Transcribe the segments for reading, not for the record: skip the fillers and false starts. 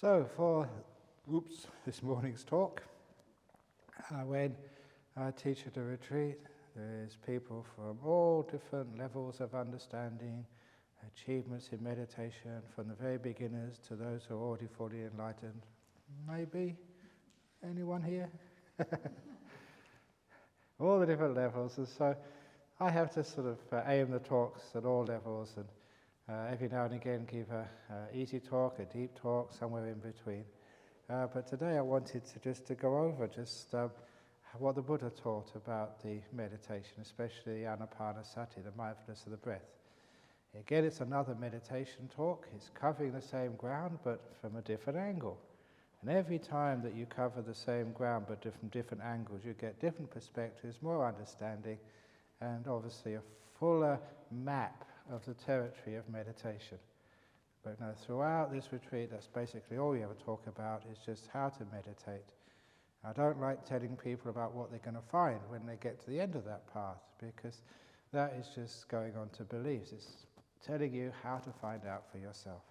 So for this morning's talk, when I teach at a retreat, there's people from all different levels of understanding, achievements in meditation, from the very beginners to those who are already fully enlightened. Maybe anyone here? All the different levels, and so I have to sort of aim the talks at all levels, and every now and again give a easy talk, a deep talk, somewhere in between. But today I wanted to go over what the Buddha taught about the meditation, especially anapanasati, the mindfulness of the breath. Again, it's another meditation talk. It's covering the same ground, but from a different angle. And every time that you cover the same ground, but from different angles, you get different perspectives, more understanding, and obviously a fuller map of the territory of meditation. But throughout this retreat, that's basically all we ever talk about, is just how to meditate. I don't like telling people about what they're going to find when they get to the end of that path, because that is just going on to beliefs. It's telling you how to find out for yourself,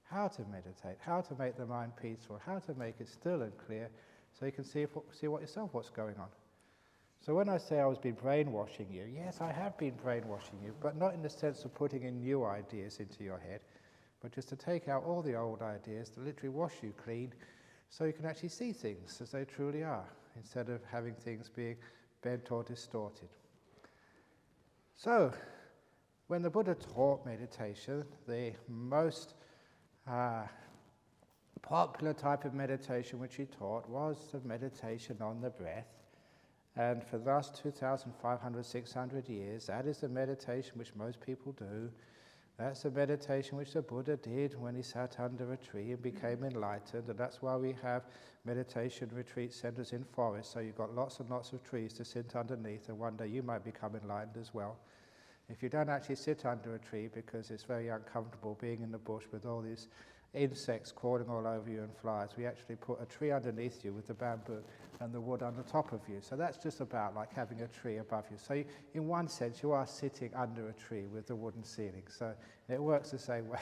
how to meditate, how to make the mind peaceful, how to make it still and clear, so you can see what's going on. So when I say I was been brainwashing you, yes, I have been brainwashing you, but not in the sense of putting in new ideas into your head, but just to take out all the old ideas, to literally wash you clean, so you can actually see things as they truly are, instead of having things being bent or distorted. So, when the Buddha taught meditation, the most popular type of meditation which he taught was the meditation on the breath. And for the last 2,500, 600 years, that is the meditation which most people do. That's the meditation which the Buddha did when he sat under a tree and became enlightened. And that's why we have meditation retreat centers in forests. So you've got lots and lots of trees to sit underneath, and one day you might become enlightened as well. If you don't actually sit under a tree because it's very uncomfortable being in the bush with all these insects crawling all over you and flies, we actually put a tree underneath you with the bamboo and the wood on the top of you. So that's just about like having a tree above you. So in one sense you are sitting under a tree with the wooden ceiling. So it works the same way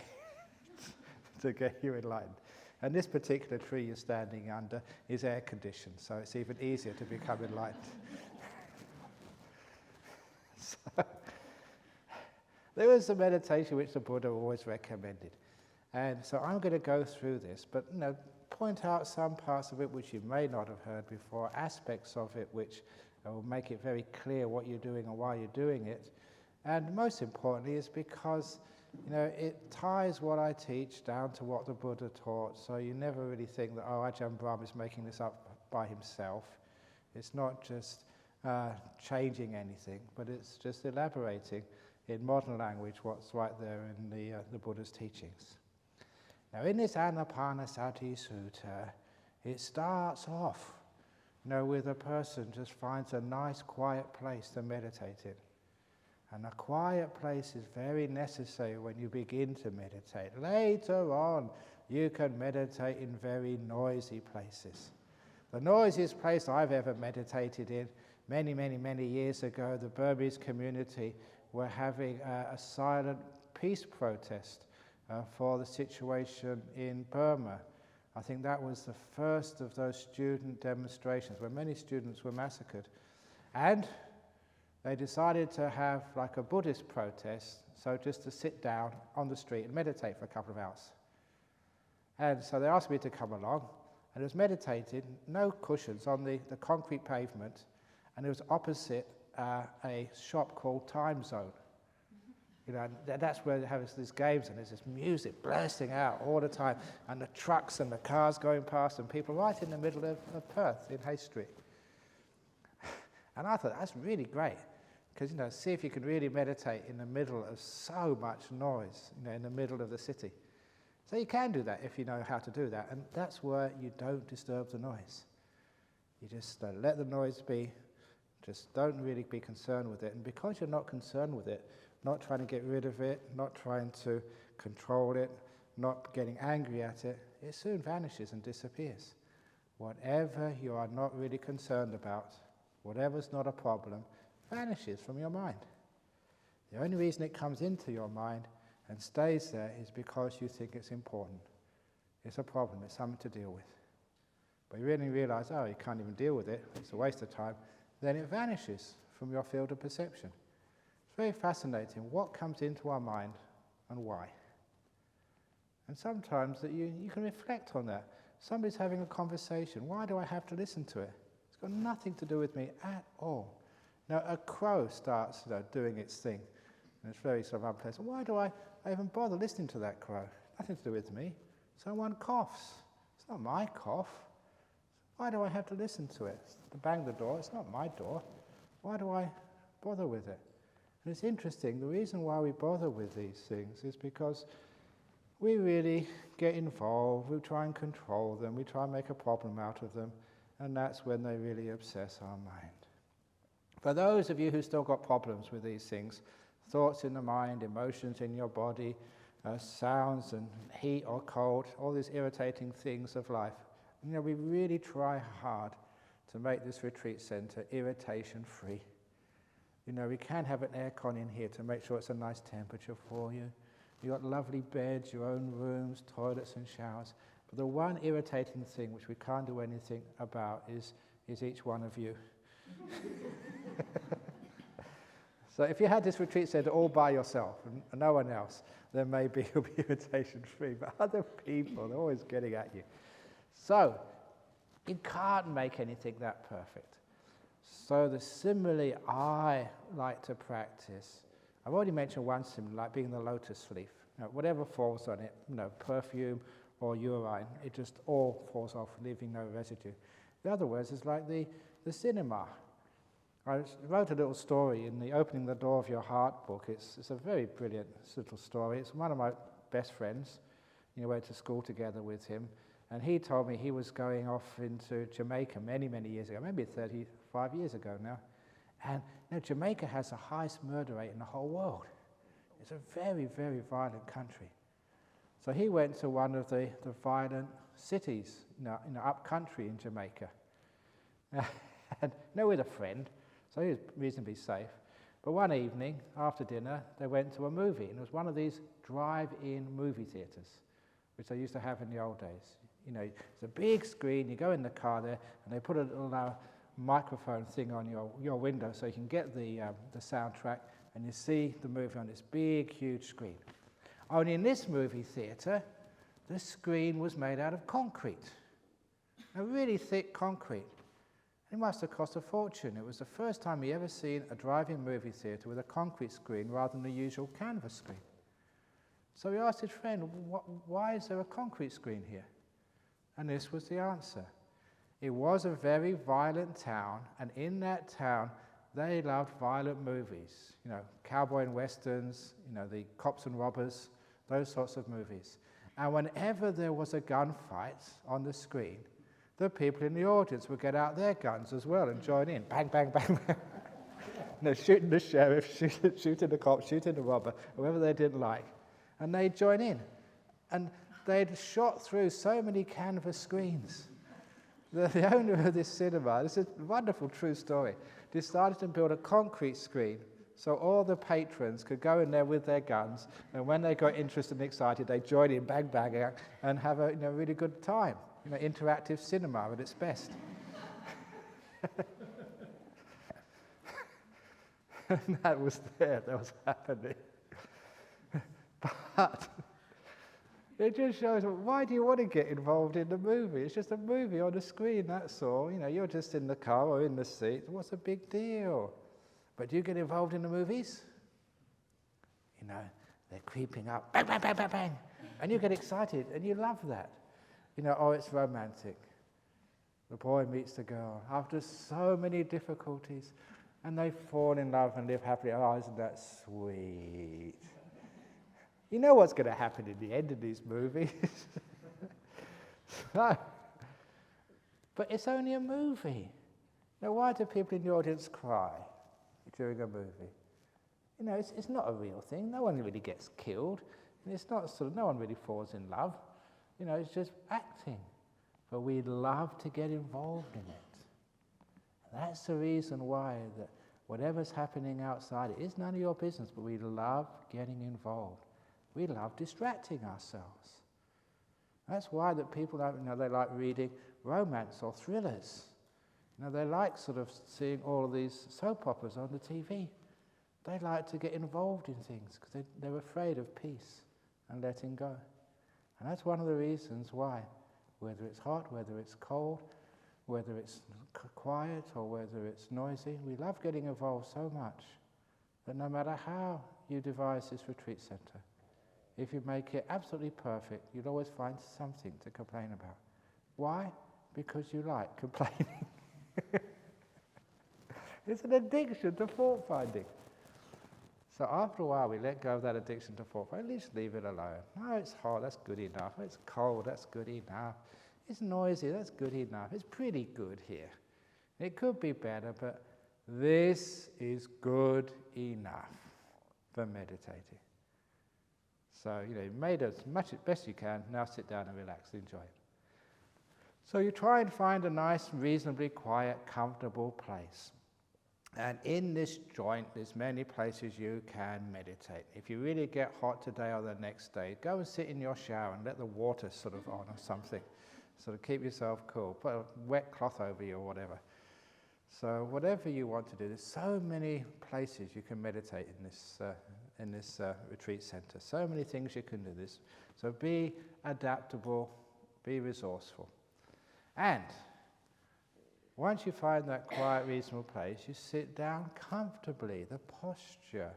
to get you enlightened. And this particular tree you're standing under is air conditioned, so it's even easier to become enlightened. So, there is a meditation which the Buddha always recommended. And so I'm going to go through this, but point out some parts of it which you may not have heard before, aspects of it which will make it very clear what you're doing and why you're doing it. And most importantly is because it ties what I teach down to what the Buddha taught, so you never really think that, Ajahn Brahm is making this up by himself. It's not just changing anything, but it's just elaborating in modern language what's right there in the Buddha's teachings. Now in this Anapanasati Sutta, it starts off with a person just finds a nice quiet place to meditate in. And a quiet place is very necessary when you begin to meditate. Later on, you can meditate in very noisy places. The noisiest place I've ever meditated in, many, many, many years ago, the Burmese community were having a silent peace protest for the situation in Burma. I think that was the first of those student demonstrations where many students were massacred. And they decided to have like a Buddhist protest, so just to sit down on the street and meditate for a couple of hours. And so they asked me to come along, and it was meditated, no cushions, on the concrete pavement, and it was opposite a shop called Time Zone. That's where they have these games, and there's this music blasting out all the time, and the trucks and the cars going past, and people right in the middle of Perth in Hay Street. And I thought, that's really great, because see if you can really meditate in the middle of so much noise, in the middle of the city. So you can do that if you know how to do that, and that's where you don't disturb the noise. You just let the noise be. Just don't really be concerned with it. And because you're not concerned with it, not trying to get rid of it, not trying to control it, not getting angry at it, it soon vanishes and disappears. Whatever you are not really concerned about, whatever's not a problem, vanishes from your mind. The only reason it comes into your mind and stays there is because you think it's important. it's a problem, it's something to deal with. But you really realise, oh, you can't even deal with it, it's a waste of time, then it vanishes from your field of perception. It's very fascinating what comes into our mind and why. And sometimes that you can reflect on that. Somebody's having a conversation, why do I have to listen to it? It's got nothing to do with me at all. Now a crow starts doing its thing, and it's very sort of unpleasant. Why do I even bother listening to that crow? Nothing to do with me. Someone coughs. It's not my cough. Why do I have to listen to it? To bang the door, it's not my door. Why do I bother with it? And it's interesting, the reason why we bother with these things is because we really get involved, we try and control them, we try and make a problem out of them, and that's when they really obsess our mind. For those of you who still got problems with these things, thoughts in the mind, emotions in your body, sounds and heat or cold, all these irritating things of life, we really try hard to make this retreat centre irritation-free. We can have an aircon in here to make sure it's a nice temperature for you. You've got lovely beds, your own rooms, toilets and showers. But the one irritating thing which we can't do anything about is each one of you. So if you had this retreat centre all by yourself and no one else, then maybe you'll be irritation-free. But other people, they're always getting at you. So you can't make anything that perfect. So the simile I like to practice, I've already mentioned one simile, like being the lotus leaf. Whatever falls on it, perfume or urine, it just all falls off, leaving no residue. The other words is like the cinema. I wrote a little story in the Opening the Door of Your Heart book. It's a very brilliant little story. It's one of my best friends. Went to school together with him. And he told me he was going off into Jamaica many, many years ago, maybe 35 years ago now. And Jamaica has the highest murder rate in the whole world. It's a very, very violent country. So he went to one of the violent cities, up country in Jamaica. And with a friend, so he was reasonably safe. But one evening, after dinner, they went to a movie, and it was one of these drive-in movie theatres, which they used to have in the old days. It's a big screen, you go in the car there, and they put a little microphone thing on your window so you can get the soundtrack, and you see the movie on this big, huge screen. Only in this movie theatre, the screen was made out of concrete, a really thick concrete. It must have cost a fortune. It was the first time he ever seen a drive-in movie theatre with a concrete screen rather than the usual canvas screen. So he asked his friend, why is there a concrete screen here? And this was the answer. It was a very violent town, and in that town, they loved violent movies. Cowboy and westerns, the cops and robbers, those sorts of movies. And whenever there was a gunfight on the screen, the people in the audience would get out their guns as well and join in. Bang, bang, bang, bang. Shooting the sheriff, shooting the cop, shooting the robber, whoever they didn't like. And they'd join in. And they'd shot through so many canvas screens. The owner of this cinema, this is a wonderful true story, decided to build a concrete screen so all the patrons could go in there with their guns, and when they got interested and excited, they'd join in, bang, bang, and have a really good time. Interactive cinema at its best. And that was happening. But it just shows, why do you want to get involved in the movie? It's just a movie on the screen, that's all. You're just in the car or in the seat. What's the big deal? But do you get involved in the movies? They're creeping up, bang, bang, bang, bang, bang. And you get excited, and you love that. It's romantic. The boy meets the girl after so many difficulties, and they fall in love and live happily. Oh, isn't that sweet? You know what's going to happen in the end of these movies. But it's only a movie. Now, why do people in the audience cry during a movie? It's not a real thing. No one really gets killed. And it's not no one really falls in love. It's just acting. But we love to get involved in it. And that's the reason why that whatever's happening outside, it is none of your business, but we love getting involved. We love distracting ourselves. That's why that people don't, they like reading romance or thrillers. They like sort of seeing all of these soap operas on the TV. They like to get involved in things because they're afraid of peace and letting go. And that's one of the reasons why, whether it's hot, whether it's cold, whether it's quiet or whether it's noisy, we love getting involved so much that no matter how you devise this retreat center, if you make it absolutely perfect, you'll always find something to complain about. Why? Because you like complaining. It's an addiction to fault finding. So after a while, we let go of that addiction to fault finding. At least leave it alone. No, it's hot, that's good enough. It's cold, that's good enough. It's noisy, that's good enough. It's pretty good here. It could be better, but this is good enough for meditating. So, you made as much as best you can. Now sit down and relax, enjoy it. So you try and find a nice, reasonably quiet, comfortable place. And in this joint, there's many places you can meditate. If you really get hot today or the next day, go and sit in your shower and let the water sort of on or something. Sort of keep yourself cool. Put a wet cloth over you or whatever. So whatever you want to do, there's so many places you can meditate in this retreat center. So many things you can do this. So be adaptable, be resourceful. And once you find that quiet, reasonable place, you sit down comfortably. The posture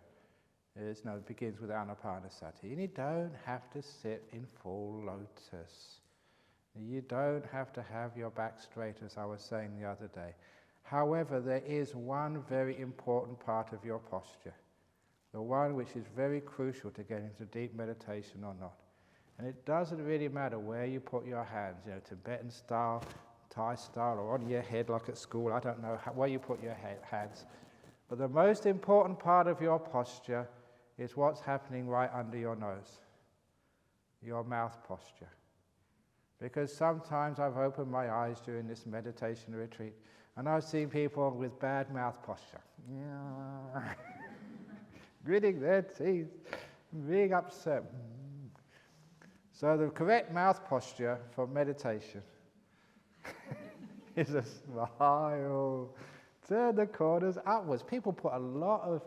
begins with Anapanasati. And you don't have to sit in full lotus. You don't have to have your back straight, as I was saying the other day. However, there is one very important part of your posture, the one which is very crucial to get into deep meditation or not. And it doesn't really matter where you put your hands, Tibetan style, Thai style, or on your head like at school. I don't know where you put your hands. But the most important part of your posture is what's happening right under your nose, your mouth posture. Because sometimes I've opened my eyes during this meditation retreat and I've seen people with bad mouth posture. Gritting their teeth, being upset. So the correct mouth posture for meditation is a smile. Turn the corners upwards. People put a lot of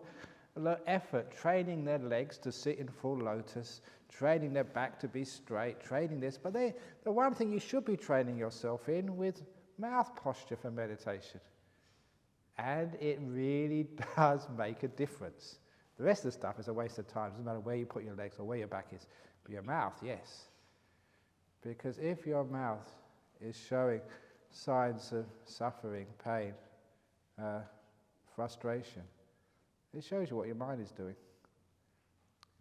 effort training their legs to sit in full lotus, training their back to be straight, training this. But the one thing you should be training yourself in with mouth posture for meditation. And it really does make a difference. The rest of the stuff is a waste of time. It doesn't matter where you put your legs or where your back is. But your mouth, yes. Because if your mouth is showing signs of suffering, pain, frustration, it shows you what your mind is doing.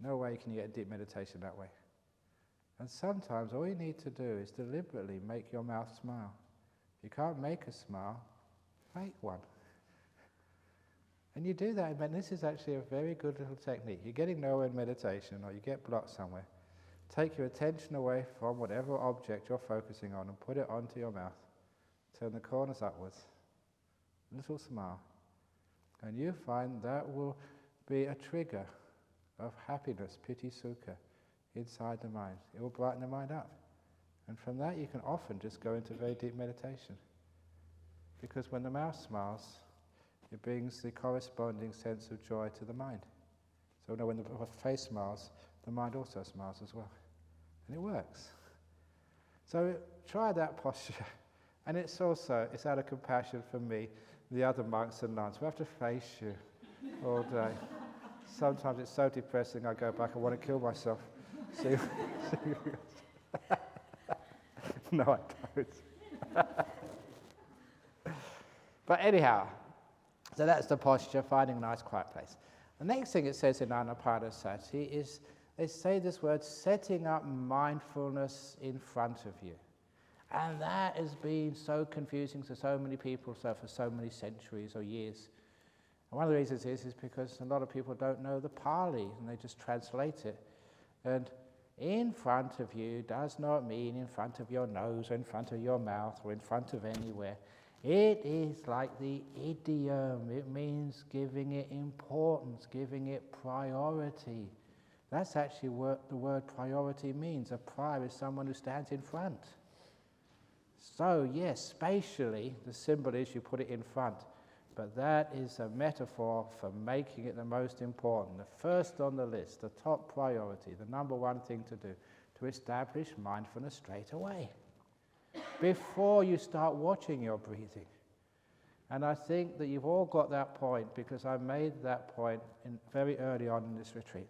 No way can you get deep meditation that way. And sometimes all you need to do is deliberately make your mouth smile. If you can't make a smile, fake one. And you do that, and this is actually a very good little technique. You're getting nowhere in meditation, or you get blocked somewhere. Take your attention away from whatever object you're focusing on and put it onto your mouth. Turn the corners upwards. A little smile. And you find that will be a trigger of happiness, piti, sukha, inside the mind. It will brighten the mind up. And from that you can often just go into very deep meditation. Because when the mouth smiles, it brings the corresponding sense of joy to the mind. So when the face smiles, the mind also smiles as well. And it works. So try that posture. And it's out of compassion for me, the other monks and nuns who have to face you all day. Sometimes it's so depressing I go back and want to kill myself. No, I don't. But anyhow, so that's the posture, finding a nice quiet place. The next thing it says in Anapanasati is, they say this word, setting up mindfulness in front of you. And that has been so confusing to so many people for so many centuries or years. And one of the reasons is because a lot of people don't know the Pali, and they just translate it. And in front of you does not mean in front of your nose, or in front of your mouth, or in front of anywhere. It is like the idiom. It means giving it importance, giving it priority. That's actually what the word priority means. A prior is someone who stands in front. So yes, spatially, the symbol is you put it in front. But that is a metaphor for making it the most important, the first on the list, the top priority, the number one thing to do, to establish mindfulness straight away, before you start watching your breathing. And I think that you've all got that point, because I made that point very early on in this retreat.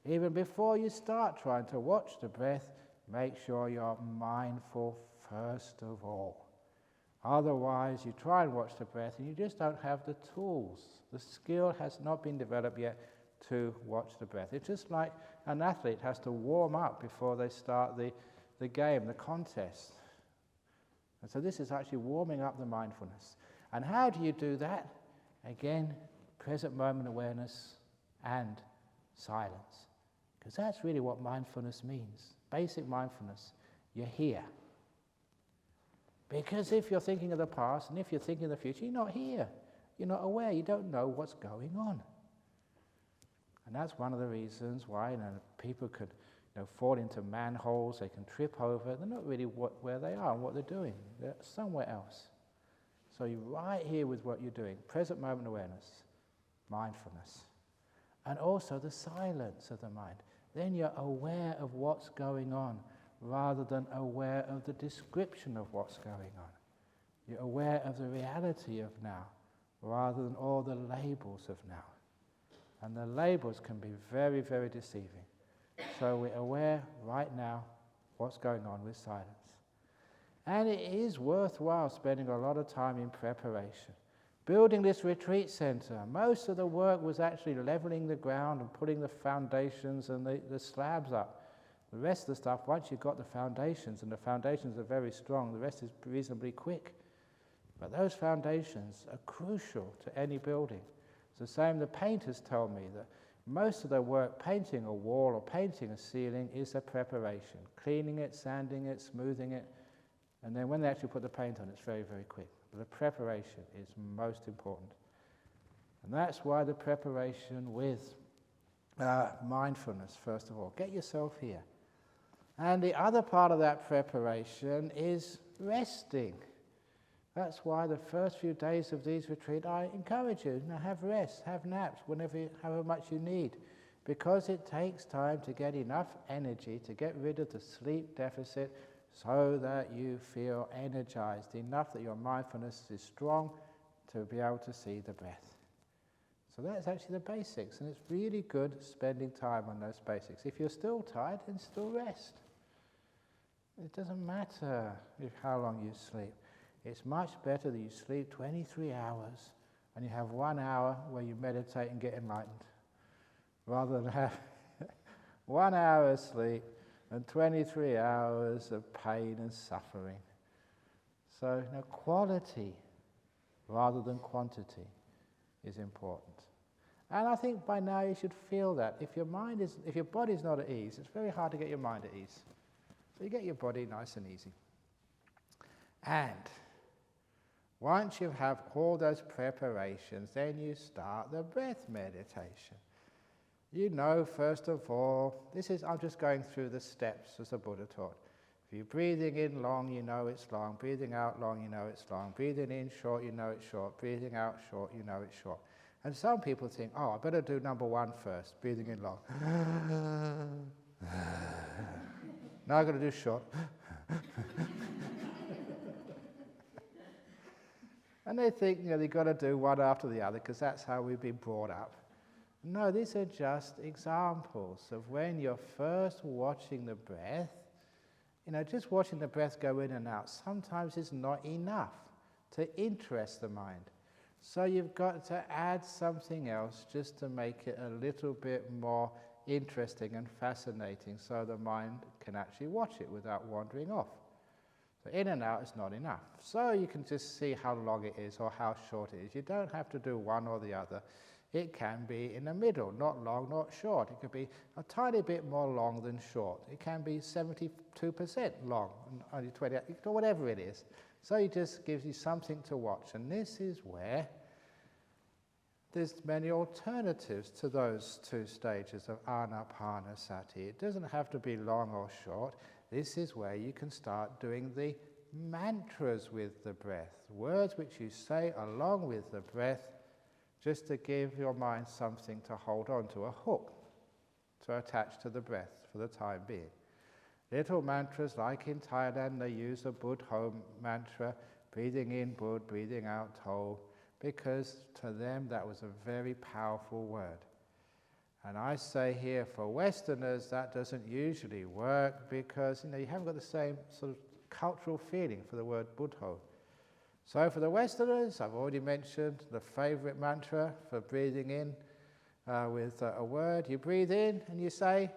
Even before you start trying to watch the breath, make sure you're mindful first of all. Otherwise, you try and watch the breath and you just don't have the tools. The skill has not been developed yet to watch the breath. It's just like an athlete has to warm up before they start the game, the contest. And so this is actually warming up the mindfulness. And how do you do that? Again, present moment awareness and silence. Because that's really what mindfulness means. Basic mindfulness. You're here. Because if you're thinking of the past and if you're thinking of the future, you're not here. You're not aware. You don't know what's going on. And that's one of the reasons why people could fall into manholes. They can trip over. They're not really where they are and what they're doing. They're somewhere else. So you're right here with what you're doing. Present moment awareness, mindfulness. And also the silence of the mind. Then you're aware of what's going on, rather than aware of the description of what's going on. You're aware of the reality of now, rather than all the labels of now. And the labels can be very, very deceiving. So we're aware right now what's going on with silence. And it is worthwhile spending a lot of time in preparation. Building this retreat center, most of the work was actually leveling the ground and putting the foundations and the slabs up. The rest of the stuff, once you've got the foundations, and the foundations are very strong, the rest is reasonably quick. But those foundations are crucial to any building. It's the same, the painters tell me that most of their work, painting a wall or painting a ceiling, is a preparation. Cleaning it, sanding it, smoothing it, and then when they actually put the paint on, it's very, very quick. But the preparation is most important. And that's why the preparation with mindfulness, first of all. Get yourself here. And the other part of that preparation is resting. That's why the first few days of these retreats, I encourage you, have rest, have naps, however much you need, because it takes time to get enough energy to get rid of the sleep deficit so that you feel energized enough that your mindfulness is strong to be able to see the breath. So that's actually the basics, and it's really good spending time on those basics. If you're still tired, then still rest. It doesn't matter how long you sleep. It's much better that you sleep 23 hours and you have 1 hour where you meditate and get enlightened, rather than have 1 hour of sleep and 23 hours of pain and suffering. So quality rather than quantity is important. And I think by now you should feel that. If your body's not at ease, it's very hard to get your mind at ease. So you get your body nice and easy. And once you have all those preparations, then you start the breath meditation. First of all, I'm just going through the steps as the Buddha taught. If you're breathing in long, you know it's long. Breathing out long, you know it's long. Breathing in short, you know it's short. Breathing out short, you know it's short. And some people think, I better do number 1 first, breathing in long. Now I've got to do short. And they think, they've got to do one after the other because that's how we've been brought up. No, these are just examples of when you're first watching the breath. Just watching the breath go in and out sometimes is not enough to interest the mind. So you've got to add something else just to make it a little bit more interesting and fascinating so the mind can actually watch it without wandering off. So in and out is not enough. So you can just see how long it is or how short it is. You don't have to do one or the other. It can be in the middle, not long, not short. It could be a tiny bit more long than short. It can be 72% long, and only 20, whatever it is. So it just gives you something to watch. And this is where there's many alternatives to those two stages of anapanasati. It doesn't have to be long or short. This is where you can start doing the mantras with the breath, words which you say along with the breath, just to give your mind something to hold on to, a hook to attach to the breath for the time being. Little mantras, like in Thailand, they use a Buddha mantra, breathing in Bud, breathing out To, because to them that was a very powerful word. And I say here, for Westerners, that doesn't usually work because you haven't got the same sort of cultural feeling for the word Buddha. So for the Westerners, I've already mentioned the favorite mantra for breathing in with a word. You breathe in and you say,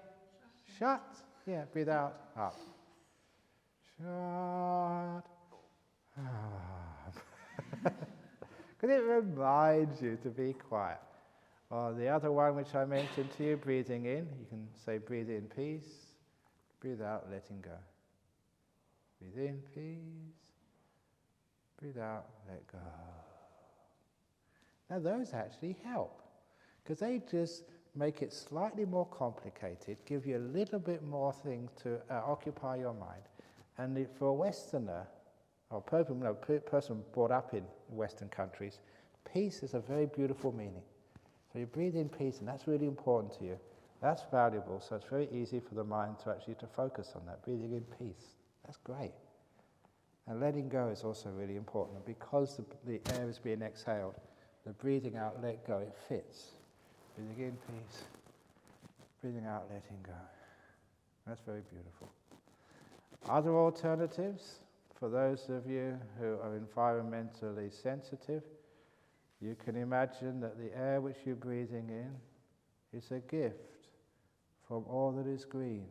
shut. Yeah, breathe out, up. Shut. Because it reminds you to be quiet. Or the other one which I mentioned to you, breathing in, you can say breathe in peace, breathe out letting go. Breathe in peace, breathe out let go. Now those actually help, because they just make it slightly more complicated, give you a little bit more thing to occupy your mind. And for a Westerner, or person brought up in Western countries, peace is a very beautiful meaning. So you breathe in peace, and that's really important to you. That's valuable, so it's very easy for the mind to actually focus on that, breathing in peace. That's great. And letting go is also really important. And because the air is being exhaled, the breathing out, let go, it fits. Breathing in peace, breathing out, letting go. That's very beautiful. Other alternatives, for those of you who are environmentally sensitive, you can imagine that the air which you're breathing in is a gift from all that is green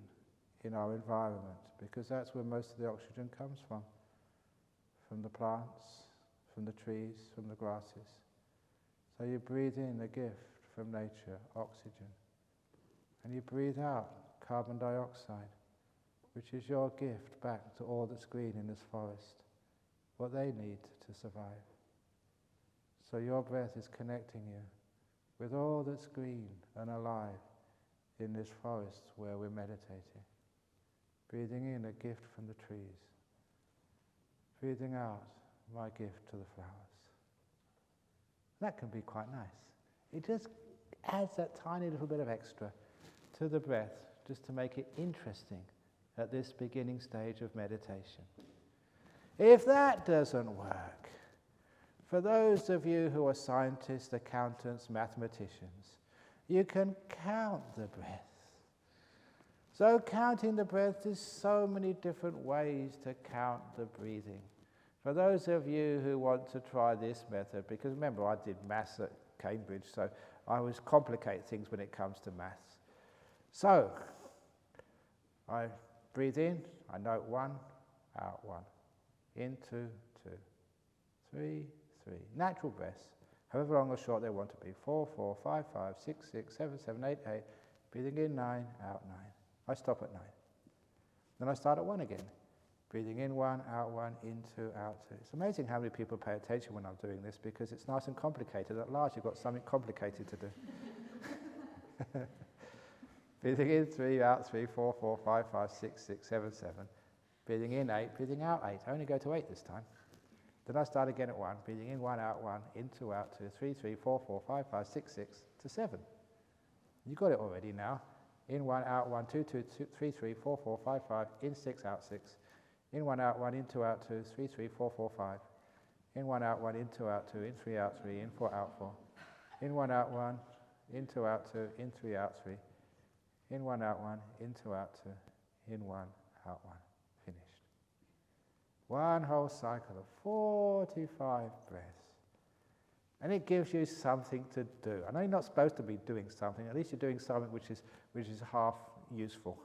in our environment, because that's where most of the oxygen comes from the plants, from the trees, from the grasses. So you breathe in a gift from nature, oxygen, and you breathe out carbon dioxide, which is your gift back to all that's green in this forest, what they need to survive. So your breath is connecting you with all that's green and alive in this forest where we're meditating. Breathing in a gift from the trees. Breathing out my gift to the flowers. That can be quite nice. It just adds that tiny little bit of extra to the breath, just to make it interesting at this beginning stage of meditation. If that doesn't work, for those of you who are scientists, accountants, mathematicians, you can count the breath. So counting the breath, there's so many different ways to count the breathing. For those of you who want to try this method, because remember I did maths at Cambridge, so I always complicate things when it comes to maths. So, I breathe in, I note 1, out 1, in 2, 2, 3, 3. Natural breaths, however long or short they want to be. 4, 4, 5, 5, 6, 6, 7, 7, 8, 8. Breathing in 9, out 9. I stop at 9. Then I start at 1 again. Breathing in 1, out 1, in 2, out 2. It's amazing how many people pay attention when I'm doing this, because it's nice and complicated. At last you've got something complicated to do. Breathing in 3, out 3, 4, 4, 5, 5, 6, 6, 7, 7. Breathing in 8, breathing out 8. I only go to 8 this time. Then I start again at 1. Breathing in 1, out 1, in 2, out 2, 3, 3, 4, 4, 5, 5, 6, 6, to 7. You've got it already now. In 1, out 1, 2, 2, 3, 3, 4, 4, 5, 5, in 6, out 6. In 1, out 1, in 2, out 2, 3, 3, 4, 4, 5. In 1, out 1, in 2, out 2, in 3, out 3, in 4, out 4. In 1, out 1, in 2, out 2, in 3, out 3. In 1, out 1, in 2, out 2, in 1, out 1. Finished. One whole cycle of 45 breaths. And it gives you something to do. I know you're not supposed to be doing something, at least you're doing something which is half useful.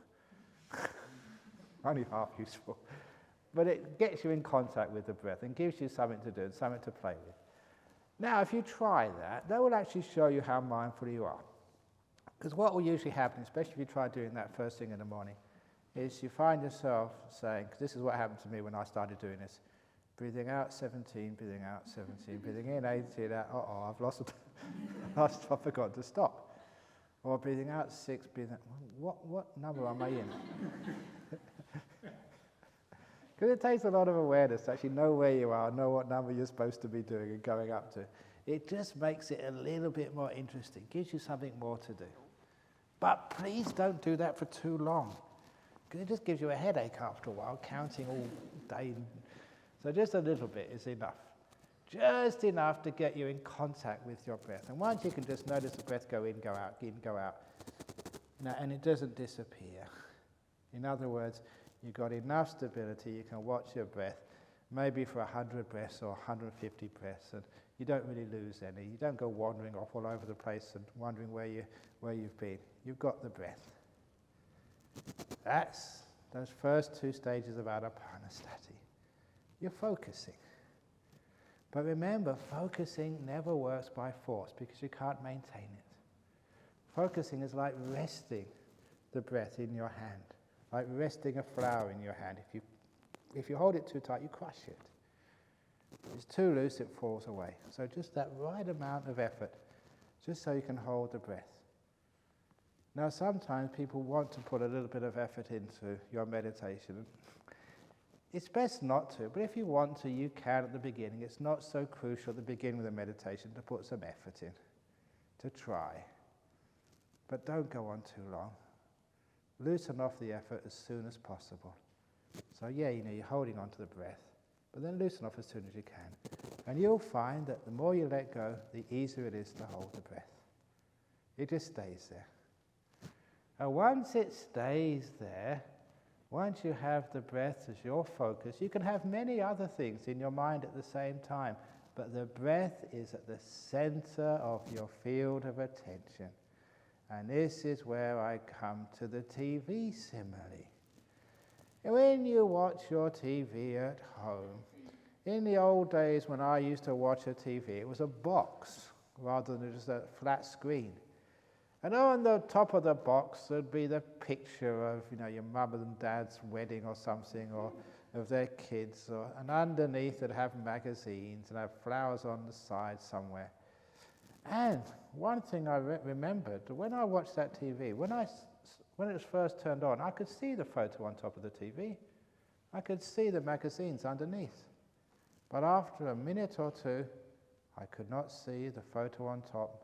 Only half useful. But it gets you in contact with the breath and gives you something to do and something to play with. Now, if you try that will actually show you how mindful you are. Because what will usually happen, especially if you try doing that first thing in the morning, is you find yourself saying, because this is what happened to me when I started doing this, Breathing out 17, breathing out 17, breathing in 18, out, I've lost it. I forgot to stop. Or breathing out 6, breathing out, what number am I in? Because it takes a lot of awareness to actually know where you are, know what number you're supposed to be doing and going up to. It just makes it a little bit more interesting, gives you something more to do. But please don't do that for too long, because it just gives you a headache after a while, counting all day. So just a little bit is enough. Just enough to get you in contact with your breath. And once you can just notice the breath go in, go out, now, and it doesn't disappear. In other words, you've got enough stability, you can watch your breath, maybe for 100 breaths or 150 breaths, and you don't really lose any. You don't go wandering off all over the place and wondering where you've been. You've got the breath. That's those first 2 stages of Anapanasati. You're focusing. But remember, focusing never works by force because you can't maintain it. Focusing is like resting the breath in your hand, like resting a flower in your hand. If you hold it too tight, you crush it. If it's too loose, it falls away. So just that right amount of effort, just so you can hold the breath. Now, sometimes people want to put a little bit of effort into your meditation. It's best not to, but if you want to, you can at the beginning. It's not so crucial at the beginning of the meditation to put some effort in, to try. But don't go on too long. Loosen off the effort as soon as possible. So yeah, you're holding on to the breath, but then loosen off as soon as you can. And you'll find that the more you let go, the easier it is to hold the breath. It just stays there. And once it stays there, once you have the breath as your focus, you can have many other things in your mind at the same time, but the breath is at the center of your field of attention. And this is where I come to the TV simile. When you watch your TV at home, in the old days when I used to watch a TV, it was a box rather than just a flat screen. And on the top of the box there'd be the picture of, your mum and dad's wedding or something, or of their kids, and underneath it'd have magazines and have flowers on the side somewhere. And one thing I remembered, when I watched that TV, when it was first turned on, I could see the photo on top of the TV. I could see the magazines underneath. But after a minute or two, I could not see the photo on top,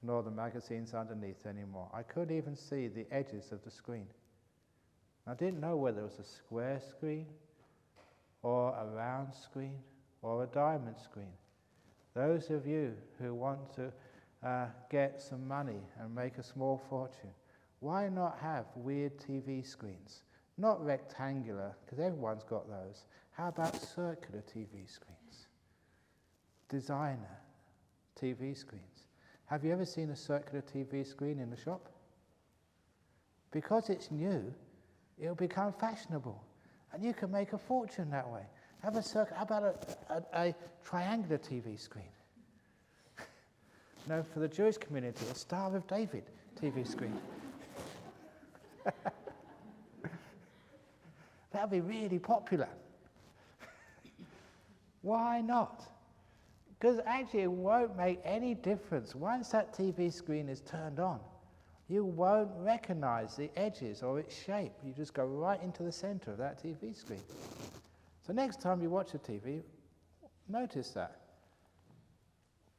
nor the magazines underneath anymore. I couldn't even see the edges of the screen. I didn't know whether it was a square screen, or a round screen, or a diamond screen. Those of you who want to get some money and make a small fortune, why not have weird TV screens? Not rectangular, because everyone's got those. How about circular TV screens? Designer TV screens. Have you ever seen a circular TV screen in the shop? Because it's new, it'll become fashionable, and you can make a fortune that way. How about a triangular TV screen? No, for the Jewish community, a Star of David TV screen. That would be really popular. Why not? Because actually it won't make any difference. Once that TV screen is turned on, you won't recognize the edges or its shape. You just go right into the center of that TV screen. So next time you watch a TV, notice that.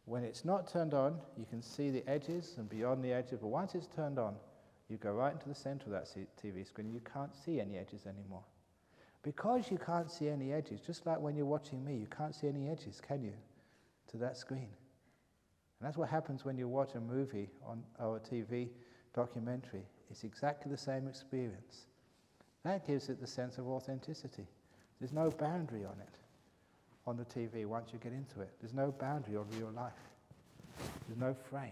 When it's not turned on, you can see the edges and beyond the edges, but once it's turned on, you go right into the center of that TV screen and you can't see any edges anymore. Because you can't see any edges, just like when you're watching me, you can't see any edges, can you, to that screen? And that's what happens when you watch a movie or a TV documentary. It's exactly the same experience. That gives it the sense of authenticity. There's no boundary on it, on the TV once you get into it. There's no boundary on real life. There's no frame.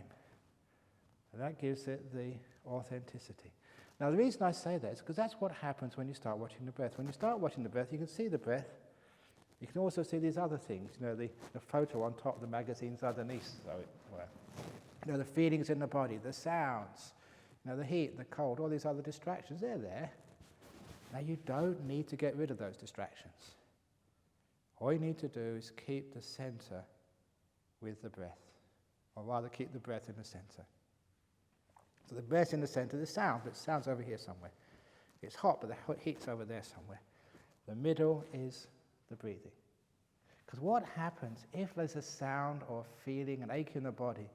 And that gives it the authenticity. Now, the reason I say that is because that's what happens when you start watching the breath. When you start watching the breath, you can see the breath. You can also see these other things, the photo on top, the magazines underneath, the feelings in the body, the sounds, the heat, the cold, all these other distractions, they're there. Now, you don't need to get rid of those distractions. All you need to do is keep the center with the breath, or rather keep the breath in the center. So the breath's in the center, the sound, but sound's over here somewhere. It's hot, but the heat's over there somewhere. The middle is the breathing. Because what happens if there's a sound or feeling, an ache in the body,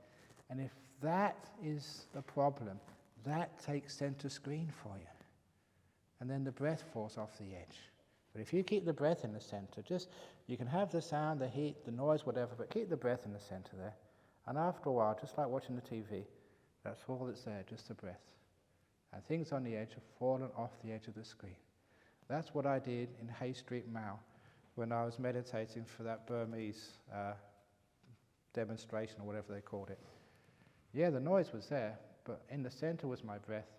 and if that is the problem, that takes center screen for you. And then the breath falls off the edge. But if you keep the breath in the center, you can have the sound, the heat, the noise, whatever, but keep the breath in the center there. And after a while, just like watching the TV, that's all that's there, just the breath. And things on the edge have fallen off the edge of the screen. That's what I did in Hay Street, Mao, when I was meditating for that Burmese demonstration, or whatever they called it. Yeah, the noise was there, but in the center was my breath,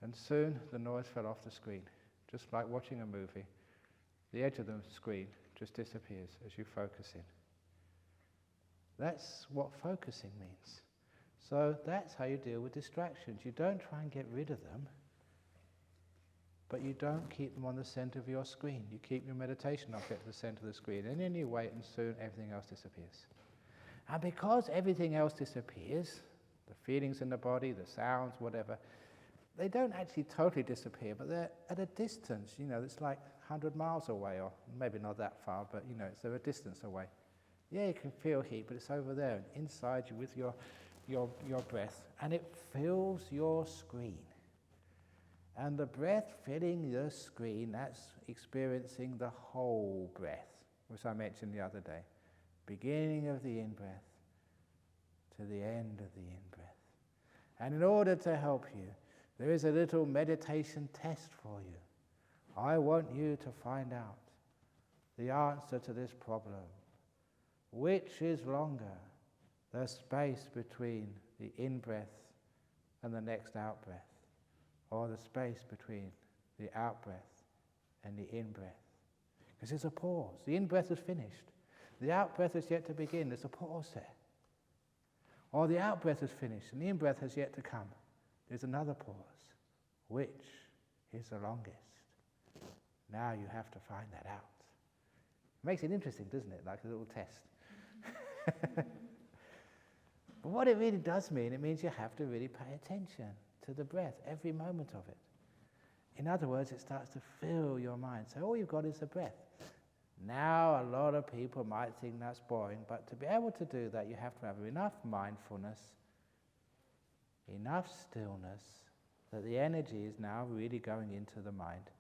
and soon the noise fell off the screen, just like watching a movie. The edge of the screen just disappears as you focus in. That's what focusing means. So that's how you deal with distractions. You don't try and get rid of them, but you don't keep them on the center of your screen. You keep your meditation object at the center of the screen, and then you wait, and soon everything else disappears. And because everything else disappears, the feelings in the body, the sounds, whatever, they don't actually totally disappear, but they're at a distance. It's like 100 miles away, or maybe not that far, but it's a distance away. Yeah, you can feel heat, but it's over there, and inside you with your breath, and it fills your screen. And the breath filling the screen, that's experiencing the whole breath, which I mentioned the other day. Beginning of the in-breath to the end of the in-breath. And in order to help you, there is a little meditation test for you. I want you to find out the answer to this problem. Which is longer, the space between the in-breath and the next out-breath, or the space between the out-breath and the in-breath? Because there's a pause. The in-breath is finished. The out-breath is yet to begin. There's a pause there. Or the out-breath is finished and the in-breath has yet to come. There's another pause. Which is the longest? Now you have to find that out. Makes it interesting, doesn't it? Like a little test. But what it really does mean, it means you have to really pay attention to the breath, every moment of it. In other words, it starts to fill your mind. So all you've got is the breath. Now, a lot of people might think that's boring, but to be able to do that, you have to have enough mindfulness, enough stillness, that the energy is now really going into the mind.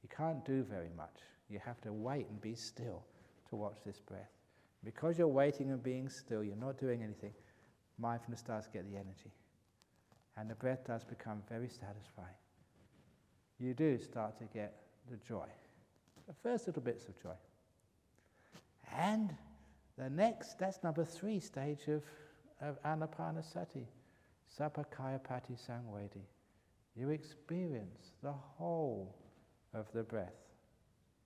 You can't do very much. You have to wait and be still to watch this breath. Because you're waiting and being still, you're not doing anything, mindfulness starts to get the energy. And the breath does become very satisfying. You do start to get the joy, the first little bits of joy. And the next, that's number 3 stage of Anapanasati, Sapakayapati Sangvedi. You experience the whole of the breath.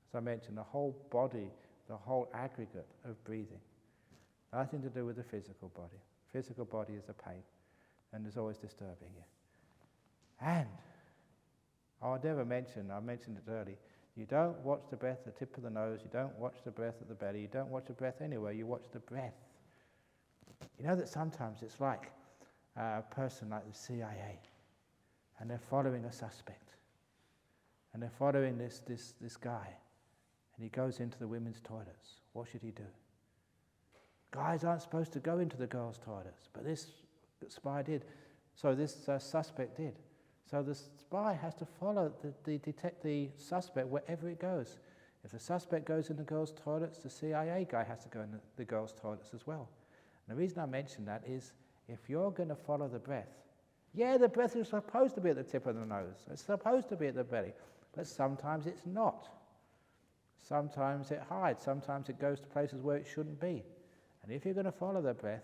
As I mentioned, the whole body, the whole aggregate of breathing. Nothing to do with the physical body. Physical body is a pain and is always disturbing you. And I mentioned it earlier, you don't watch the breath at the tip of the nose, you don't watch the breath at the belly, you don't watch the breath anywhere, you watch the breath. You know that sometimes it's like a person like the CIA, and they're following a suspect, and they're following this guy, and he goes into the women's toilets. What should he do? Guys aren't supposed to go into the girls' toilets, but this spy did. So this suspect did. So the spy has to follow the suspect wherever it goes. If the suspect goes in the girls' toilets, the CIA guy has to go in the girls' toilets as well. And the reason I mention that is, if you're going to follow the breath, yeah, the breath is supposed to be at the tip of the nose. It's supposed to be at the belly. But sometimes it's not. Sometimes it hides. Sometimes it goes to places where it shouldn't be. And if you're going to follow the breath,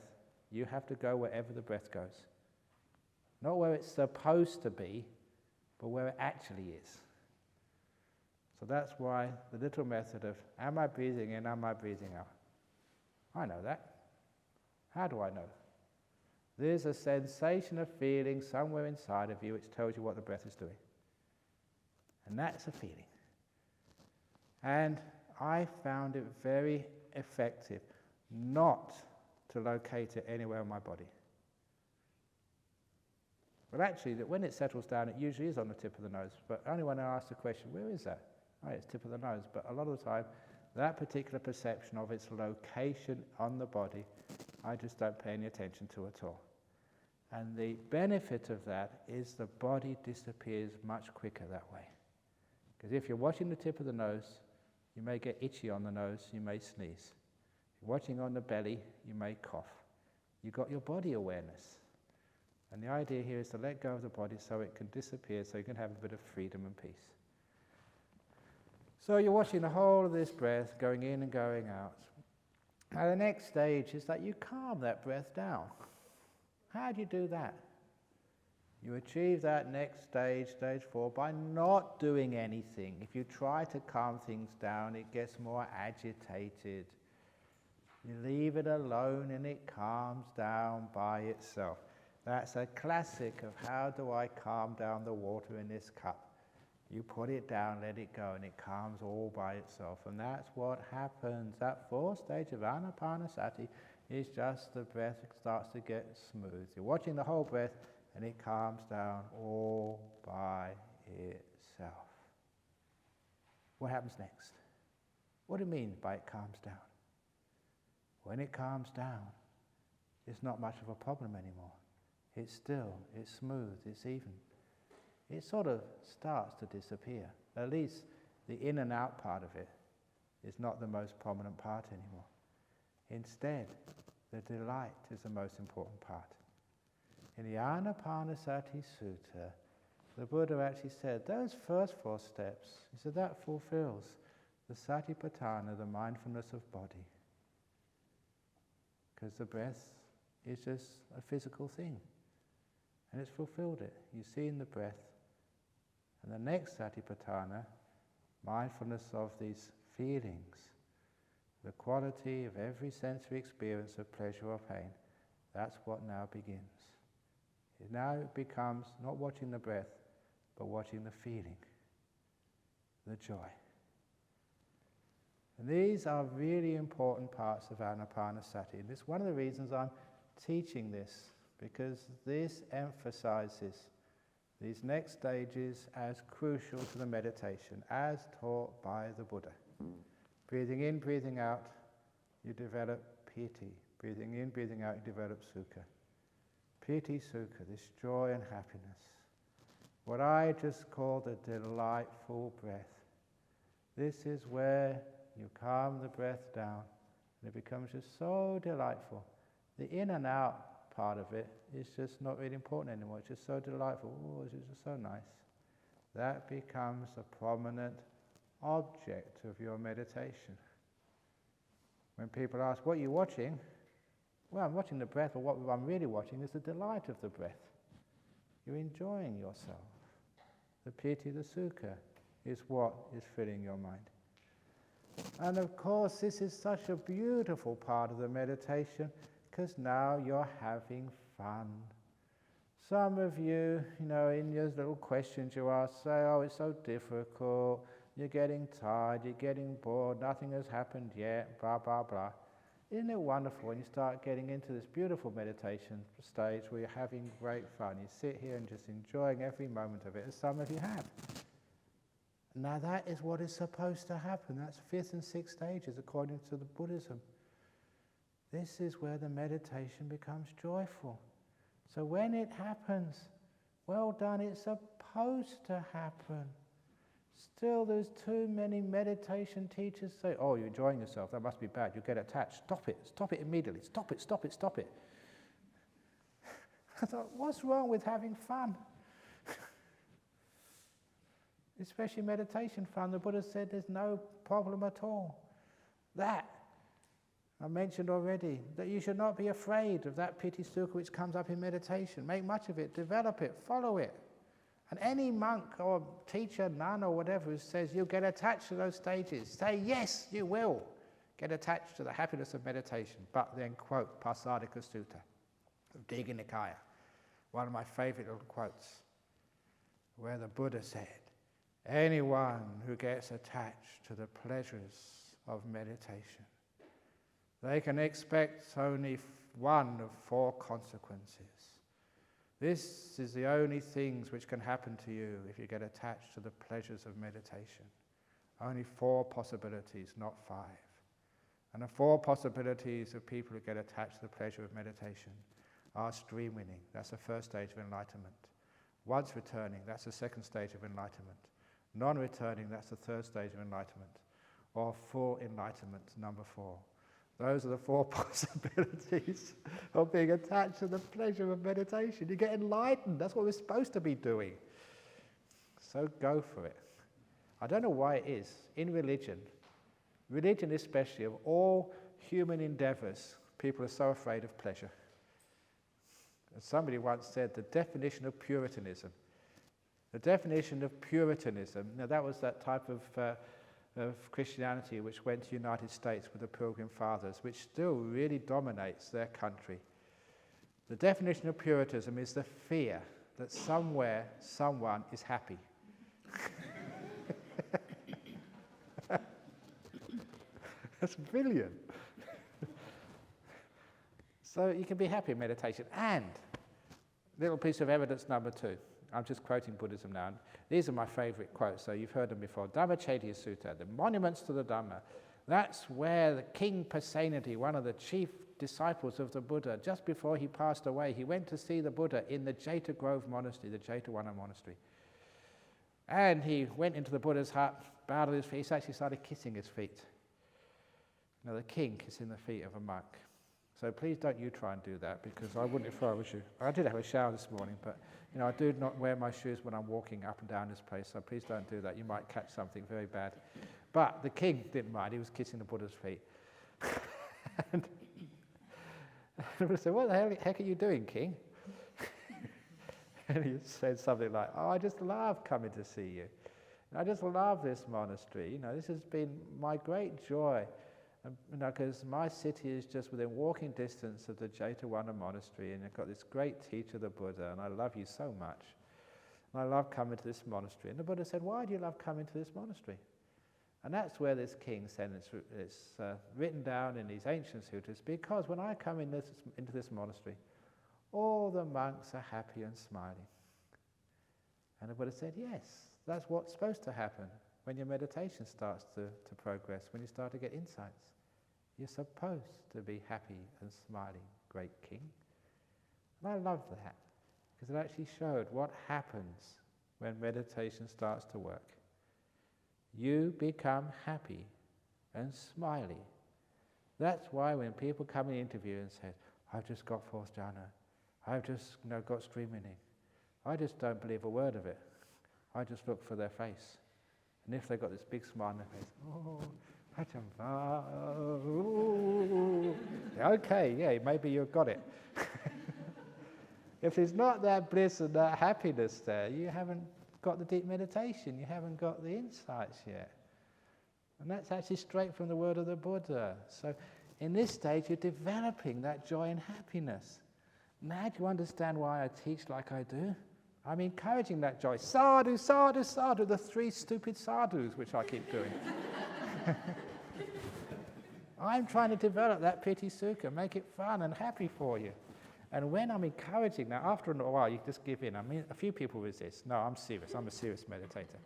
you have to go wherever the breath goes. Not where it's supposed to be, but where it actually is. So that's why the little method of, am I breathing in, am I breathing out? I know that. How do I know? There's a sensation of feeling somewhere inside of you which tells you what the breath is doing. And that's a feeling. And I found it very effective not to locate it anywhere on my body. Well, actually, when it settles down, it usually is on the tip of the nose, but only when I ask the question, where is that? Oh, it's tip of the nose. But a lot of the time, that particular perception of its location on the body, I just don't pay any attention to at all. And the benefit of that is the body disappears much quicker that way. Because if you're watching the tip of the nose, you may get itchy on the nose, you may sneeze. If you're watching on the belly, you may cough. You've got your body awareness. And the idea here is to let go of the body so it can disappear, so you can have a bit of freedom and peace. So you're watching the whole of this breath going in and going out. Now the next stage is that you calm that breath down. How do you do that? You achieve that next stage, stage 4, by not doing anything. If you try to calm things down, it gets more agitated. You leave it alone and it calms down by itself. That's a classic of how do I calm down the water in this cup. You put it down, let it go, and it calms all by itself. And that's what happens. That 4th stage of Anapanasati is just the breath starts to get smooth. You're watching the whole breath, and it calms down all by itself. What happens next? What do you mean by it calms down? When it calms down, it's not much of a problem anymore. It's still, it's smooth, it's even. It sort of starts to disappear. At least the in and out part of it is not the most prominent part anymore. Instead, the delight is the most important part. In the Anapanasati Sutta, the Buddha actually said, those first 4 steps, he said that fulfills the satipatthana, the mindfulness of body. Because the breath is just a physical thing. And it's fulfilled it. You see in the breath. And the next satipatthana, mindfulness of these feelings, the quality of every sensory experience of pleasure or pain, that's what now begins. It now becomes not watching the breath, but watching the feeling, the joy. And these are really important parts of Anapanasati. And it's one of the reasons I'm teaching this, because this emphasizes these next stages as crucial to the meditation, as taught by the Buddha. Breathing in, breathing out, you develop piti. Breathing in, breathing out, you develop sukha. Piti sukha, this joy and happiness. What I just call the delightful breath. This is where you calm the breath down, and it becomes just so delightful. The in and out part of it is just not really important anymore. It's just so delightful. Oh, it's just so nice. That becomes a prominent object of your meditation. When people ask, what are you watching? Well, I'm watching the breath, but what I'm really watching is the delight of the breath. You're enjoying yourself. The piti, the sukha, is what is filling your mind. And of course, this is such a beautiful part of the meditation, because now you're having fun. Some of you, in your little questions you ask, say, oh, it's so difficult, you're getting tired, you're getting bored, nothing has happened yet, blah, blah, blah. Isn't it wonderful when you start getting into this beautiful meditation stage where you're having great fun? You sit here and just enjoying every moment of it, as some of you have. Now that is what is supposed to happen. That's 5th and 6th stages according to the Buddhism. This is where the meditation becomes joyful. So when it happens, well done, it's supposed to happen. Still, there's too many meditation teachers say, oh, you're enjoying yourself, that must be bad, you get attached. Stop it immediately, stop it. I thought, what's wrong with having fun? Especially meditation fun. The Buddha said there's no problem at all. That, I mentioned already, that you should not be afraid of that piti sukha which comes up in meditation. Make much of it, develop it, follow it. And any monk or teacher, nun or whatever who says you'll get attached to those stages, say yes, you will get attached to the happiness of meditation. But then quote Pasadika Sutta of Digha Nikaya, one of my favorite little quotes, where the Buddha said, anyone who gets attached to the pleasures of meditation. They can expect only one of 4 consequences. This is the only things which can happen to you if you get attached to the pleasures of meditation. Only 4 possibilities, not 5. And the 4 possibilities of people who get attached to the pleasure of meditation are stream winning, that's the first stage of enlightenment. Once returning, that's the second stage of enlightenment. Non-returning, that's the third stage of enlightenment. Or full enlightenment, number 4. Those are the 4 possibilities of being attached to the pleasure of meditation. You get enlightened, that's what we're supposed to be doing. So go for it. I don't know why it is, in religion especially, of all human endeavors, people are so afraid of pleasure. And somebody once said the definition of Puritanism. The definition of Puritanism, now that was that type of Christianity which went to the United States with the Pilgrim Fathers, which still really dominates their country. The definition of Puritanism is the fear that somewhere someone is happy. That's brilliant. So you can be happy in meditation. And, little piece of evidence number 2. I'm just quoting Buddhism now. These are my favorite quotes, so you've heard them before. Dhammacettiya Sutta, the monuments to the Dhamma. That's where the King Pasenadi, one of the chief disciples of the Buddha, just before he passed away, he went to see the Buddha in the Jeta Grove Monastery, the Jetavana Monastery. And he went into the Buddha's hut, bowed at his feet, he actually started kissing his feet. Now the king kissing the feet of a monk. So please don't you try and do that, because I wouldn't if I was you. I did have a shower this morning, but I do not wear my shoes when I'm walking up and down this place, so please don't do that. You might catch something very bad. But the king didn't mind. He was kissing the Buddha's feet. And I said, what the heck are you doing, king? And he said something like, I just love coming to see you. I just love this monastery. This has been my great joy. Because my city is just within walking distance of the Jetavana Monastery, and you've got this great teacher, the Buddha, and I love you so much. And I love coming to this monastery. And the Buddha said, why do you love coming to this monastery? And that's where this king said, it's written down in these ancient sutras, because when I come into this monastery, all the monks are happy and smiling. And the Buddha said, yes, that's what's supposed to happen when your meditation starts to progress, when you start to get insights. You're supposed to be happy and smiling, great king. And I love that, because it actually showed what happens when meditation starts to work. You become happy and smiley. That's why when people come in interview and say, I've just got 4th jhana, I've just got stream winning, I just don't believe a word of it. I just look for their face. And if they've got this big smile on their face, Ajahn Brahm, okay, yeah, maybe you've got it. If there's not that bliss and that happiness there, you haven't got the deep meditation, you haven't got the insights yet. And that's actually straight from the word of the Buddha. So in this stage, you're developing that joy and happiness. Now do you understand why I teach like I do? I'm encouraging that joy. Sadhu, sadhu, sadhu, the 3 stupid sadhus which I keep doing. I'm trying to develop that piti sukha, make it fun and happy for you. And when I'm encouraging that, after a while you just give in. A few people resist. No, I'm serious. I'm a serious meditator.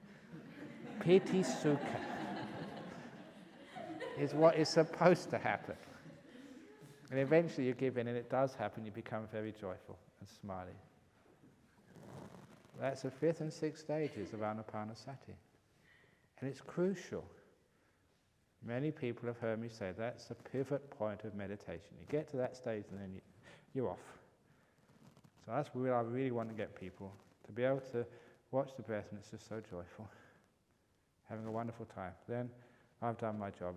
Piti sukha is what is supposed to happen. And eventually you give in, and it does happen. You become very joyful and smiling. That's the 5th and 6th stages of Anapanasati. And it's crucial. Many people have heard me say that's the pivot point of meditation. You get to that stage and then you're off. So that's where I really want to get people, to be able to watch the breath, and it's just so joyful. Having a wonderful time. Then I've done my job.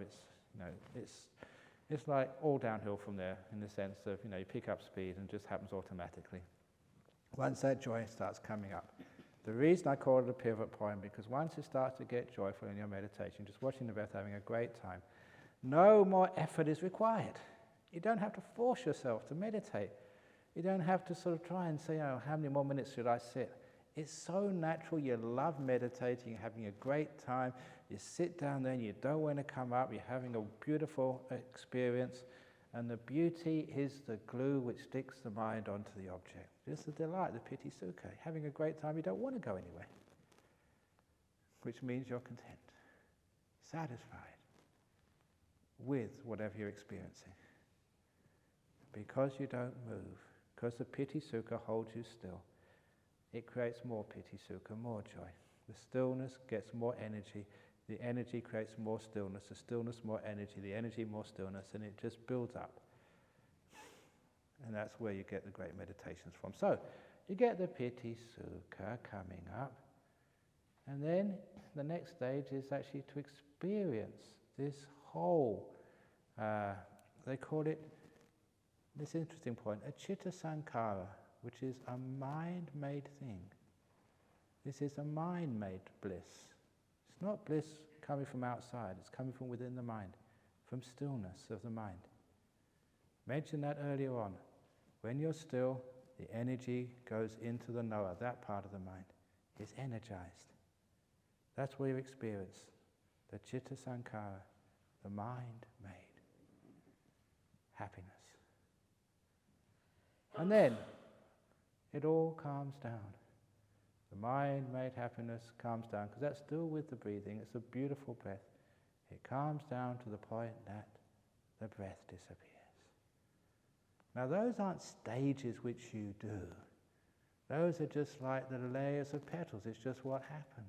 It's like all downhill from there, in the sense of, you pick up speed and it just happens automatically. Once that joy starts coming up. The reason I call it a pivot point, because once it starts to get joyful in your meditation, just watching the breath, having a great time, no more effort is required. You don't have to force yourself to meditate. You don't have to sort of try and say, how many more minutes should I sit? It's so natural. You love meditating, you're having a great time. You sit down there and you don't want to come up. You're having a beautiful experience. And the beauty is the glue which sticks the mind onto the object. It's the delight, the piti sukha. Having a great time, you don't want to go anywhere. Which means you're content, satisfied with whatever you're experiencing. Because you don't move, because the piti sukha holds you still, it creates more piti sukha, more joy. The stillness gets more energy. The energy creates more stillness. The stillness more energy. The energy more stillness. And it just builds up. And that's where you get the great meditations from. So, you get the piti sukha coming up. And then the next stage is actually to experience this whole, they call it, this interesting point, a chitta sankhara, which is a mind-made thing. This is a mind-made bliss. It's not bliss coming from outside, it's coming from within the mind, from stillness of the mind. Mentioned that earlier on. When you're still, the energy goes into the knower, that part of the mind. It's energized. That's where you experience the chitta sankhara, the mind-made happiness. And then it all calms down. The mind-made happiness calms down, because that's still with the breathing. It's a beautiful breath. It calms down to the point that the breath disappears. Now those aren't stages which you do. Those are just like the layers of petals. It's just what happens.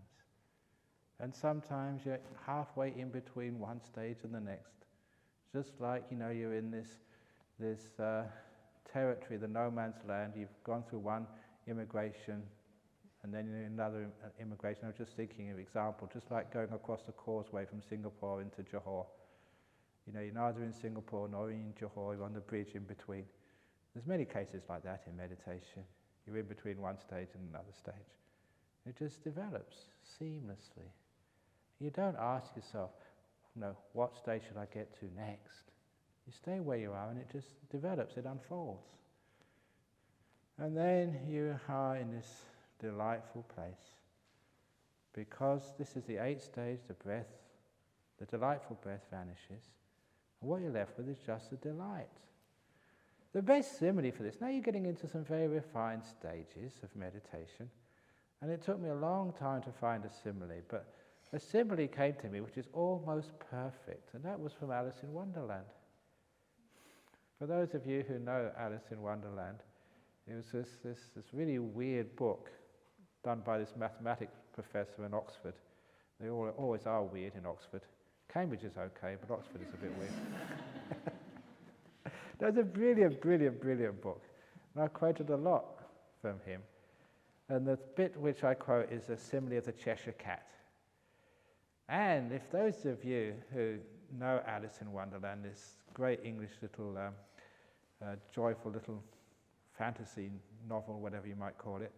And sometimes you're halfway in between one stage and the next. Just like, you're in this territory, the no man's land. You've gone through one immigration and then another immigration. I was just thinking of an example, just like going across the causeway from Singapore into Johor. You're neither in Singapore nor in Johor, you're on the bridge in between. There's many cases like that in meditation. You're in between one stage and another stage. It just develops seamlessly. You don't ask yourself, what stage should I get to next? You stay where you are and it just develops, it unfolds. And then you are in this delightful place. Because this is the 8th stage, the delightful breath vanishes. And what you're left with is just the delight. The best simile for this, now you're getting into some very refined stages of meditation. And it took me a long time to find a simile, but a simile came to me which is almost perfect, and that was from Alice in Wonderland. For those of you who know Alice in Wonderland, it was this really weird book done by this mathematics professor in Oxford. They always are weird in Oxford. Cambridge is okay, but Oxford is a bit weird. That's a brilliant, brilliant, brilliant book. And I quoted a lot from him. And the bit which I quote is a simile of the Cheshire Cat. And if those of you who know Alice in Wonderland, this great English little, joyful little fantasy novel, whatever you might call it,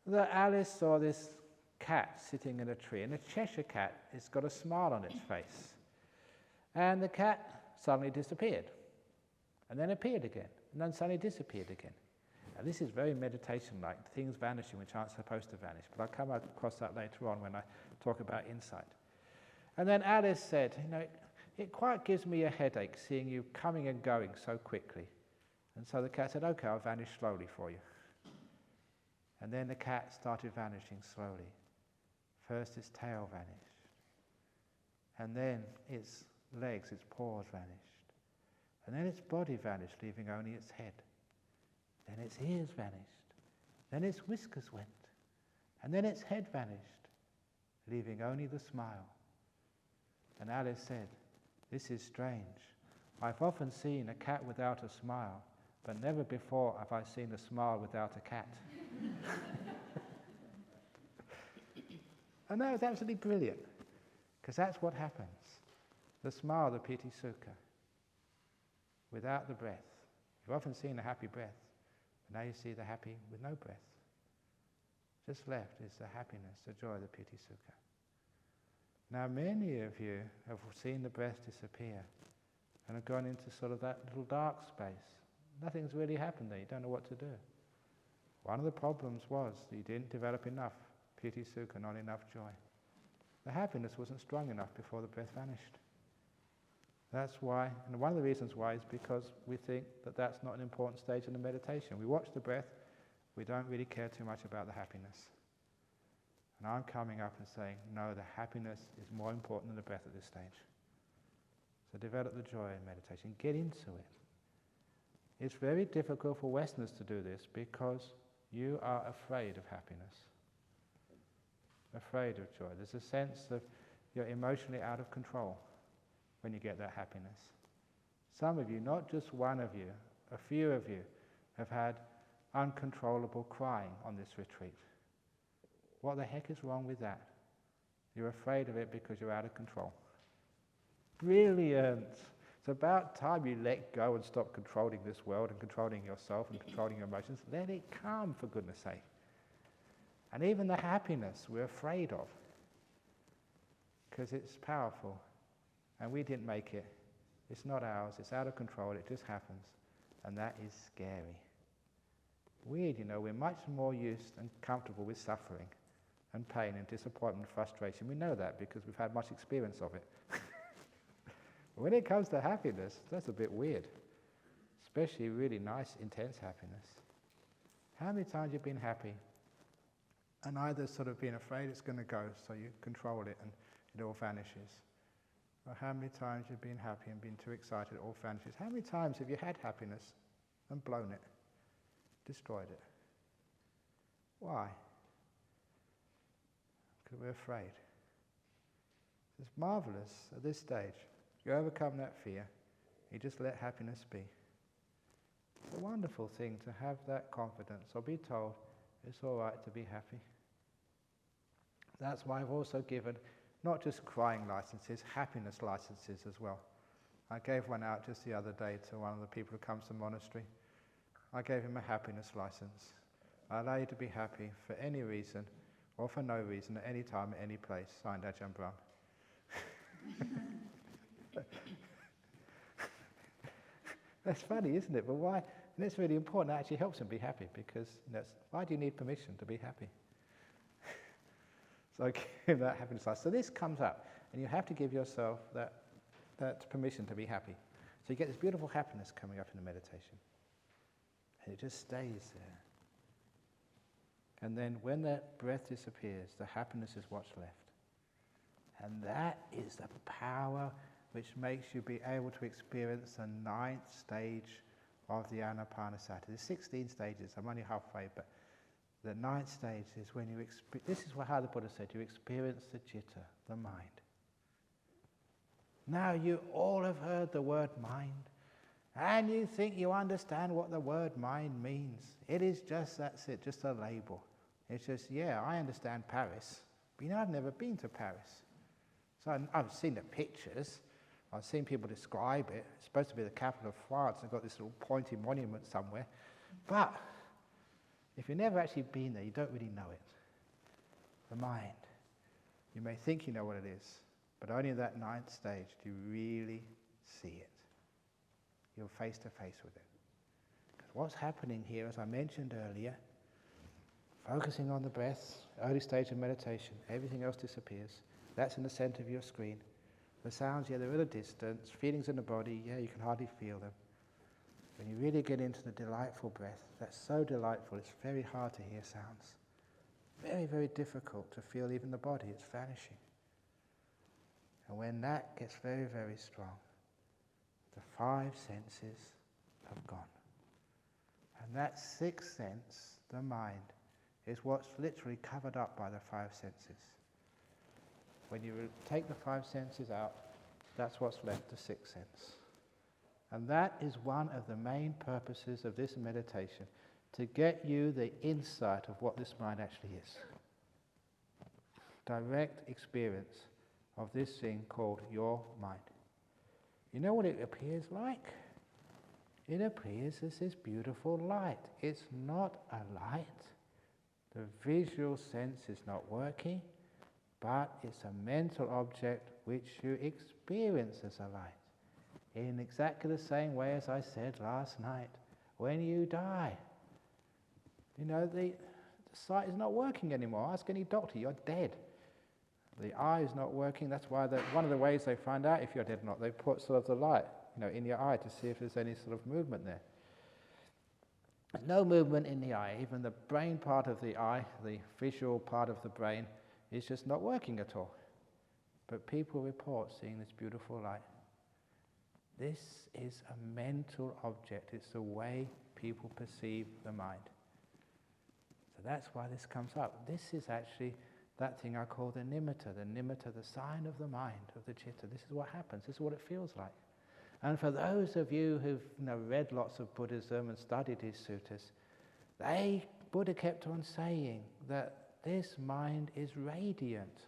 that Alice saw this cat sitting in a tree, and the Cheshire Cat has got a smile on its face. And the cat suddenly disappeared, and then appeared again, and then suddenly disappeared again. Now this is very meditation-like, things vanishing which aren't supposed to vanish, but I'll come across that later on when I talk about insight. And then Alice said, it quite gives me a headache seeing you coming and going so quickly. And so the cat said, okay, I'll vanish slowly for you. And then the cat started vanishing slowly. First its tail vanished, and then its legs, its paws vanished, and then its body vanished, leaving only its head. Then its ears vanished, then its whiskers went, and then its head vanished, leaving only the smile. And Alice said, this is strange. I've often seen a cat without a smile, but never before have I seen a smile without a cat. And that was absolutely brilliant, because that's what happens. The smile, the piti sukha, without the breath. You've often seen a happy breath, but now you see the happy with no breath. Just left is the happiness, the joy, the piti sukha. Now many of you have seen the breath disappear and have gone into sort of that little dark space. Nothing's really happened there, you don't know what to do. One of the problems was that you didn't develop enough piti sukha, not enough joy. The happiness wasn't strong enough before the breath vanished. That's why, and one of the reasons why is because we think that that's not an important stage in the meditation. We watch the breath, we don't really care too much about the happiness. And I'm coming up and saying, no, the happiness is more important than the breath at this stage. So develop the joy in meditation, get into it. It's very difficult for Westerners to do this because you are afraid of happiness, afraid of joy. There's a sense of you're emotionally out of control when you get that happiness. Some of you, not just one of you, a few of you, have had uncontrollable crying on this retreat. What the heck is wrong with that? You're afraid of it because you're out of control. Brilliant! It's about time you let go and stop controlling this world and controlling yourself and controlling your emotions. Let it come, for goodness sake. And even the happiness we're afraid of, because it's powerful. And we didn't make it. It's not ours. It's out of control. It just happens. And that is scary. Weird, we're much more used and comfortable with suffering and pain and disappointment and frustration. We know that because we've had much experience of it. But when it comes to happiness, that's a bit weird. Especially really nice, intense happiness. How many times you've been happy and either sort of been afraid it's going to go, so you control it and it all vanishes? Or how many times you've been happy and been too excited, it all vanishes? How many times have you had happiness and blown it, destroyed it? Why? Because we're afraid. It's marvelous at this stage. You overcome that fear, you just let happiness be. It's a wonderful thing to have that confidence, or be told it's all right to be happy. That's why I've also given not just crying licenses, happiness licenses as well. I gave one out just the other day to one of the people who comes to the monastery. I gave him a happiness license. I allow you to be happy for any reason or for no reason at any time, at any place. Signed, Ajahn Brahm. That's funny, isn't it? But why? And it's really important. It actually helps him be happy because why do you need permission to be happy? So I give him that happiness license. So this comes up, and you have to give yourself that permission to be happy. So you get this beautiful happiness coming up in the meditation. And it just stays there. And then when that breath disappears, the happiness is what's left. And that is the power which makes you be able to experience the 9th stage of the Anapanasati. There's 16 stages, I'm only halfway, but the 9th stage is when you this is how the Buddha said, you experience the citta, the mind. Now you all have heard the word mind, and you think you understand what the word mind means. It is just, that's it, just a label. It's just, yeah, I understand Paris, but I've never been to Paris. So I've seen the pictures, I've seen people describe it. It's supposed to be the capital of France. They've got this little pointy monument somewhere. But if you've never actually been there, you don't really know it. The mind. You may think you know what it is, but only in that 9th stage do you really see it. You're face to face with it. Because what's happening here, as I mentioned earlier, focusing on the breath, early stage of meditation, everything else disappears. That's in the center of your screen. The sounds, yeah, they're at a distance. Feelings in the body, yeah, you can hardly feel them. When you really get into the delightful breath, that's so delightful, it's very hard to hear sounds. Very, very difficult to feel even the body, it's vanishing. And when that gets very, very strong, the 5 senses have gone. And that 6th sense, the mind, is what's literally covered up by the 5 senses. When you take the 5 senses out, that's what's left, the 6th sense. And that is one of the main purposes of this meditation, to get you the insight of what this mind actually is. Direct experience of this thing called your mind. You know what it appears like? It appears as this beautiful light. It's not a light. The visual sense is not working. But it's a mental object which you experience as a light. In exactly the same way as I said last night, when you die, The sight is not working anymore. Ask any doctor, you're dead. The eye is not working. That's why one of the ways they find out if you're dead or not, they put sort of the light, in your eye to see if there's any sort of movement there. There's no movement in the eye. Even the brain part of the eye, the visual part of the brain, is just not working at all. But people report seeing this beautiful light. This is a mental object. It's the way people perceive the mind. So that's why this comes up. This is actually that thing I call the nimitta, the sign of the mind, of the citta. This is what happens. This is what it feels like. And for those of you who've read lots of Buddhism and studied his suttas, Buddha kept on saying that this mind is radiant,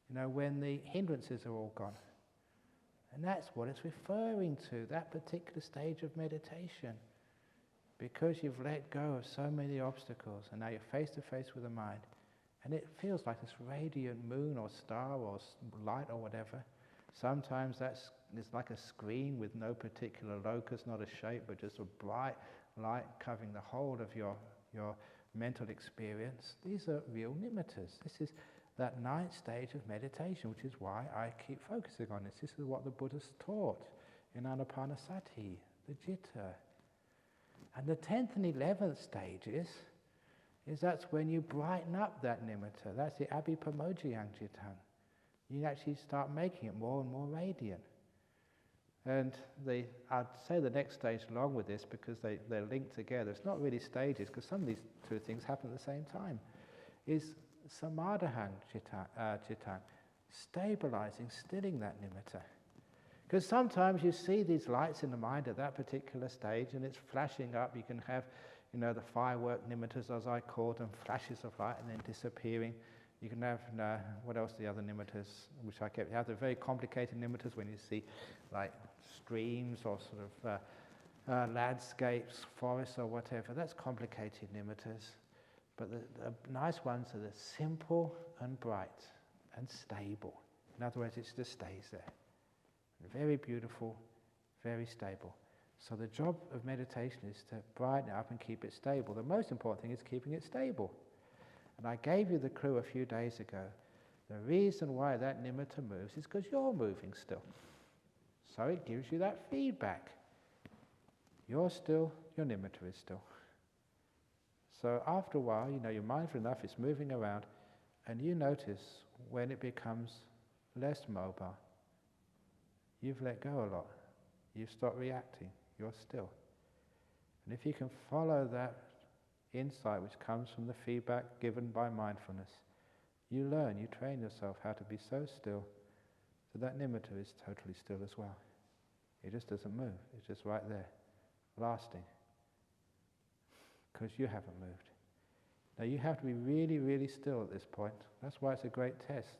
when the hindrances are all gone. And that's what it's referring to, that particular stage of meditation. Because you've let go of so many obstacles, and now you're face to face with the mind, and it feels like this radiant moon or star or light or whatever. Sometimes it's like a screen with no particular locus, not a shape, but just a bright light covering the whole of your mental experience. These are real nimittas. This is that ninth stage of meditation, which is why I keep focusing on this. This is what the Buddha's taught in Anapanasati, the citta. And the 10th and 11th stages that's when you brighten up that nimitta. That's the abhipamojayang citta. You actually start making it more and more radiant. And I'd say the next stage along with this, because they're linked together, it's not really stages, because some of these two things happen at the same time, is samadhahang citta, stabilizing, stilling that nimitta. Because sometimes you see these lights in the mind at that particular stage, and it's flashing up. You can have, the firework nimittas, as I call them, flashes of light and then disappearing. You can have, what else, the other nimittas, which I kept, the very complicated nimittas when you see, like, streams or sort of landscapes, forests or whatever. That's complicated nimittas. But the nice ones are the simple and bright and stable. In other words, it just stays there. Very beautiful, very stable. So the job of meditation is to brighten it up and keep it stable. The most important thing is keeping it stable. And I gave you the clue a few days ago. The reason why that nimitta moves is because you're moving still. So it gives you that feedback. You're still, your nimitta is still. So after a while, you're mindful enough, it's moving around, and you notice when it becomes less mobile, you've let go a lot. You've stopped reacting. You're still. And if you can follow that insight which comes from the feedback given by mindfulness, you learn, you train yourself how to be so still so that nimitta is totally still as well. It just doesn't move. It's just right there, lasting. Because you haven't moved. Now you have to be really, really still at this point. That's why it's a great test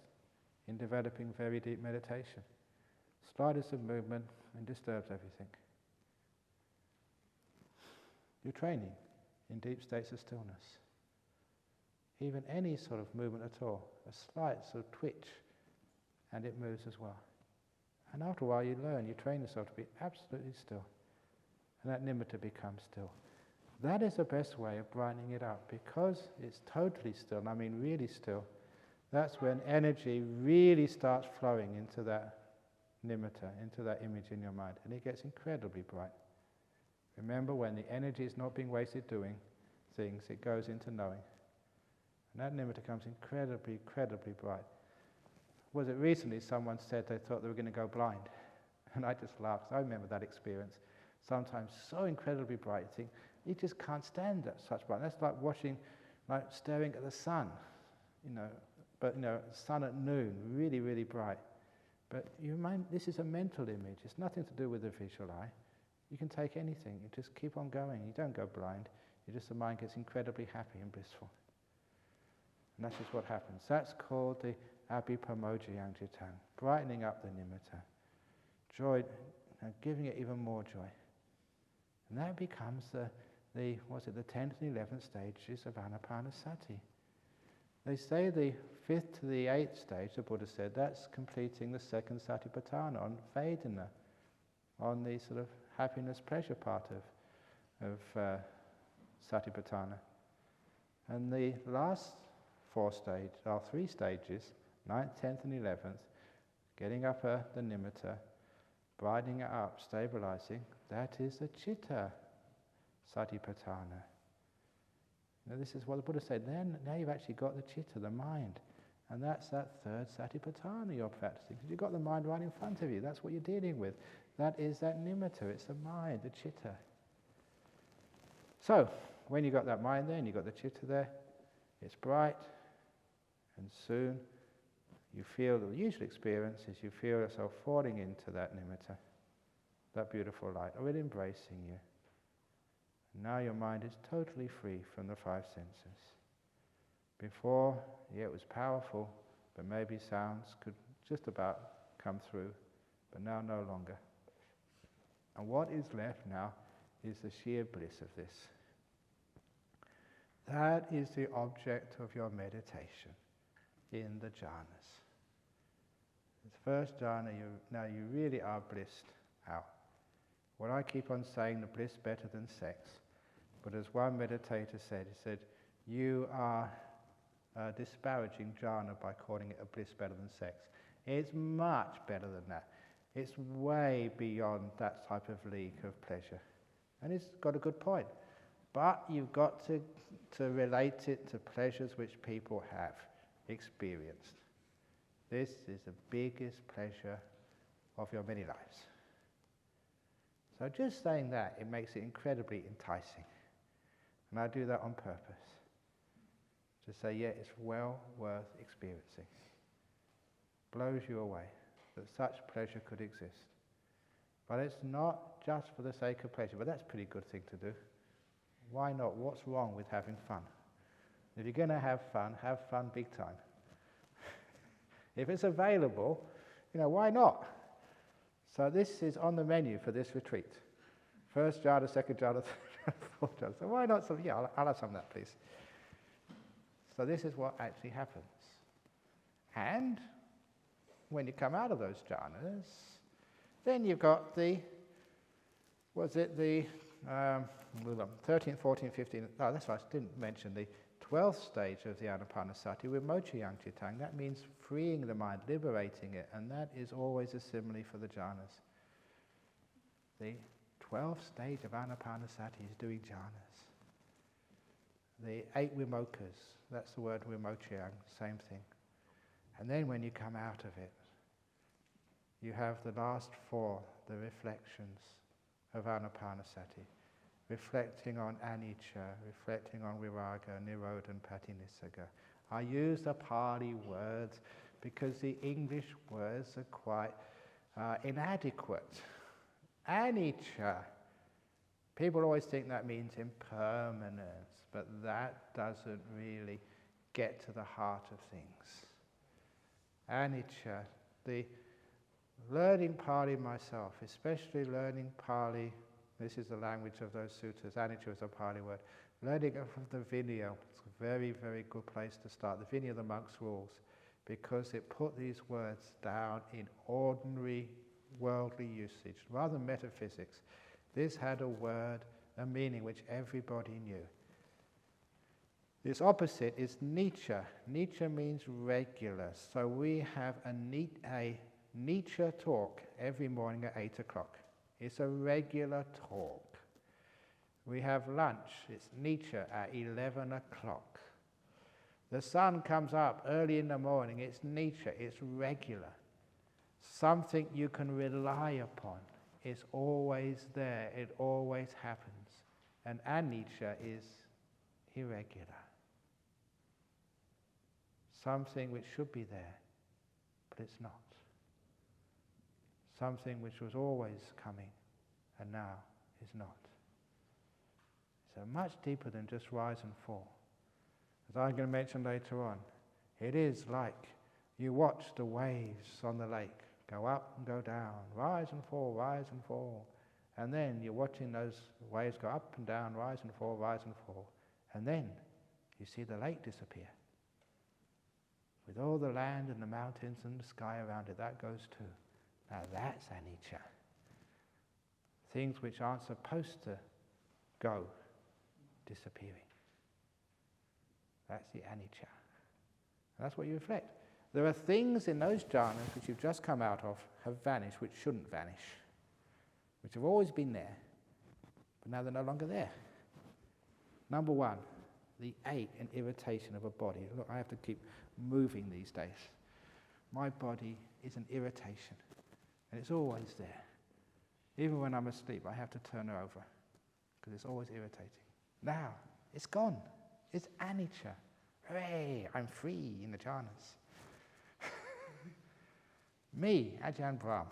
in developing very deep meditation. Slightest of movement and disturbs everything. You're training in deep states of stillness. Even any sort of movement at all, a slight sort of twitch, and it moves as well. And after a while you learn, you train yourself to be absolutely still. And that nimitta becomes still. That is the best way of brightening it up, because it's totally still, and I mean really still. That's when energy really starts flowing into that nimitta, into that image in your mind, and it gets incredibly bright. Remember, when the energy is not being wasted doing things, it goes into knowing. And that nimitta becomes incredibly, incredibly bright. Was it recently someone said they thought they were going to go blind? And I just laughed. I remember that experience. Sometimes so incredibly bright, you think, you just can't stand that such brightness. That's like staring at the sun, but sun at noon, really, really bright. But your mind, this is a mental image. It's nothing to do with the visual eye. You can take anything. You just keep on going. You don't go blind. The mind gets incredibly happy and blissful. And that's just what happens. That's called the abhipamojayang citta, brightening up the nimitta. Joy, giving it even more joy. And that becomes the 10th and 11th stages of Anapanasati. They say the 5th to the 8th stage, the Buddha said, that's completing the second satipatthana on Vedana, on the sort of happiness, pleasure part of satipatthana. And the last three stages, 9th, 10th and 11th, getting up the nimitta, brightening it up, stabilizing, that is the citta satipatthana. Now this is what the Buddha said, then now you've actually got the citta, the mind. And that's that third satipatthana you're practicing. Because you've got the mind right in front of you, that's what you're dealing with. That is that nimitta, it's the mind, the citta. So, when you've got that mind there and you've got the citta there, it's bright, and soon you feel, the usual experience is you feel yourself falling into that nimitta, that beautiful light, or it embracing you. Now your mind is totally free from the five senses. Before, yeah, it was powerful, but maybe sounds could just about come through, but now no longer. And what is left now is the sheer bliss of this. That is the object of your meditation in the jhanas. The first jhana, now you really are blissed out. What I keep on saying, the bliss better than sex. But as one meditator said, he said, you are disparaging jhana by calling it a bliss better than sex. It's much better than that. It's way beyond that type of league of pleasure. And he's got a good point. But you've got to relate it to pleasures which people have experienced. This is the biggest pleasure of your many lives. So just saying that, it makes it incredibly enticing. And I do that on purpose. To say, yeah, it's well worth experiencing. Blows you away that such pleasure could exist. But it's not just for the sake of pleasure, but that's a pretty good thing to do. Why not? What's wrong with having fun? If you're going to have fun big time. If it's available, why not? So this is on the menu for this retreat. First jhana, second jhana, third jhana, fourth jhana. So why not some? Yeah, I'll have some of that, please. So this is what actually happens. And when you come out of those jhanas, then you've got the 13th, 14th, 15th, oh, that's right, I didn't mention the 12th stage of the Anapanasati with Mochiyang Chitang. That means freeing the mind, liberating it, and that is always a simile for the jhanas. The 12th stage of Anapanasati is doing jhanas. The 8 vimokas, that's the word vimochiyang, same thing. And then when you come out of it, you have the last 4, the reflections of Anapanasati, reflecting on anicca, reflecting on viraga, nirodha and patinissagga. I use the Pali words because the English words are quite inadequate. Anicca, people always think that means impermanence, but that doesn't really get to the heart of things. Anicca, the learning Pali myself, especially learning Pali, this is the language of those sutras, anicca is a Pali word, learning of the Vinaya, it's a very, very good place to start, the Vinaya, the monk's rules, because it put these words down in ordinary worldly usage, rather than metaphysics. This had a word, a meaning which everybody knew. Its opposite is nicca. Nicca means regular. So we have a nicca talk every morning at 8 o'clock. It's a regular talk. We have lunch. It's nicca at 11 o'clock. The sun comes up early in the morning. It's nicca. It's regular. Something you can rely upon. It's always there. It always happens. And anicca is irregular. Something which should be there, but it's not. Something which was always coming and now is not. So much deeper than just rise and fall. As I'm going to mention later on, it is like you watch the waves on the lake go up and go down, rise and fall, rise and fall. And then you're watching those waves go up and down, rise and fall, rise and fall. And then you see the lake disappear. With all the land and the mountains and the sky around it, that goes too. Now that's anicca. Things which aren't supposed to go, disappearing. That's the anicca. And that's what you reflect. There are things in those jhanas which you've just come out of have vanished, which shouldn't vanish, which have always been there, but now they're no longer there. Number one, the ache and irritation of a body. Look, I have to keep moving these days. My body is an irritation, and it's always there. Even when I'm asleep, I have to turn her over, because it's always irritating. Now, it's gone. It's anicca. Hooray, I'm free in the jhanas. Me, Ajahn Brahm,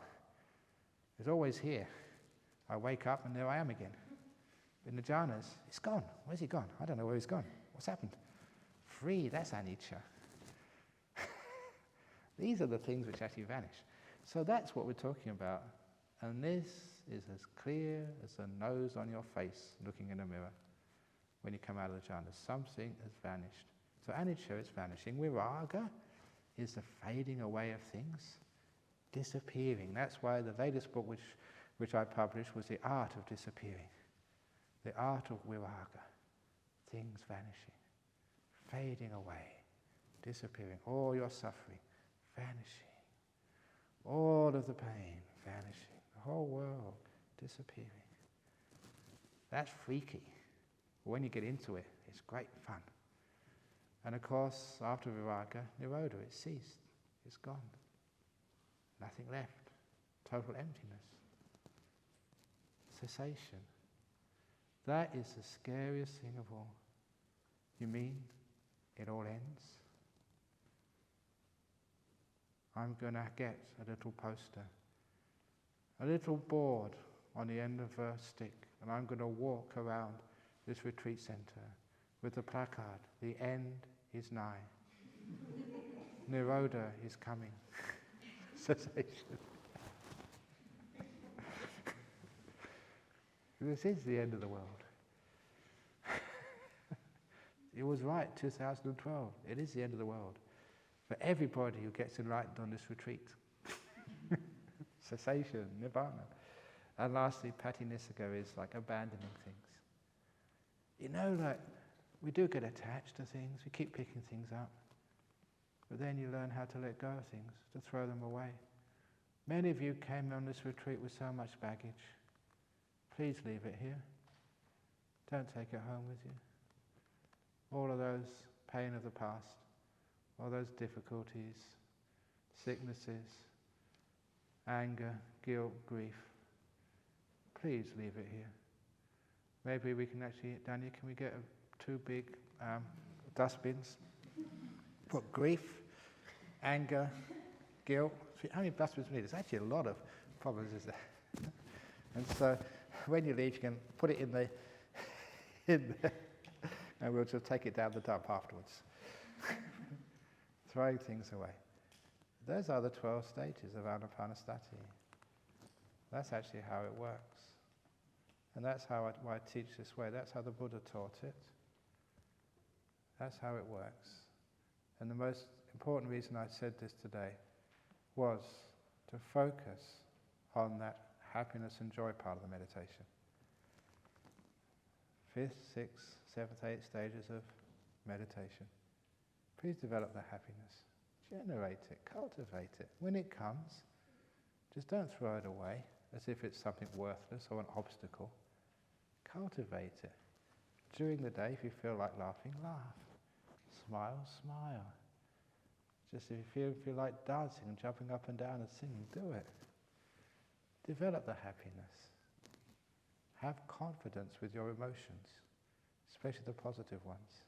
is always here. I wake up and there I am again. In the jhanas, it's gone. Where's he gone? I don't know where he's gone. What's happened? Free, that's anicca. These are the things which actually vanish. So that's what we're talking about. And this is as clear as the nose on your face looking in a mirror when you come out of the jhanas. Something has vanished. So anicca is vanishing. Viraga is the fading away of things, disappearing. That's why the latest book which I published was The Art of Disappearing. The art of viraga. Things vanishing, fading away, disappearing. All your suffering, vanishing. All of the pain, vanishing. The whole world, disappearing. That's freaky. But when you get into it, it's great fun. And of course, after viraga, nirodha, it ceased. It's gone. Nothing left. Total emptiness. Cessation. That is the scariest thing of all. You mean it all ends? I'm going to get a little poster, a little board on the end of a stick, and I'm going to walk around this retreat center with the placard, the end is nigh. Nirodha is coming. Cessation. This is the end of the world. It was right, 2012. It is the end of the world. For everybody who gets enlightened on this retreat. Cessation, nibbana. And lastly, patinissagga is like abandoning things. You know, like, we do get attached to things, we keep picking things up. But then you learn how to let go of things, to throw them away. Many of you came on this retreat with so much baggage. Please leave it here. Don't take it home with you. All of those pain of the past, all those difficulties, sicknesses, anger, guilt, grief. Please leave it here. Maybe we can actually, Daniel, can we get two big dustbins? Put grief, anger, guilt. How many dustbins we need? There's actually a lot of problems, is there? And so when you leave, you can put it in the and we'll just take it down the dump afterwards. Throwing things away. Those are the 12 stages of anapanasati. That's actually how it works. And that's how I teach this way. That's how the Buddha taught it. That's how it works. And the most important reason I said this today was to focus on that happiness and joy part of the meditation. 5th, 6th, 7th, 8th stages of meditation. Please develop the happiness. Generate it, cultivate it. When it comes, just don't throw it away as if it's something worthless or an obstacle. Cultivate it. During the day, if you feel like laughing, laugh. Smile, smile. Just if you feel like dancing and jumping up and down and singing, do it. Develop the happiness. Have confidence with your emotions, especially the positive ones.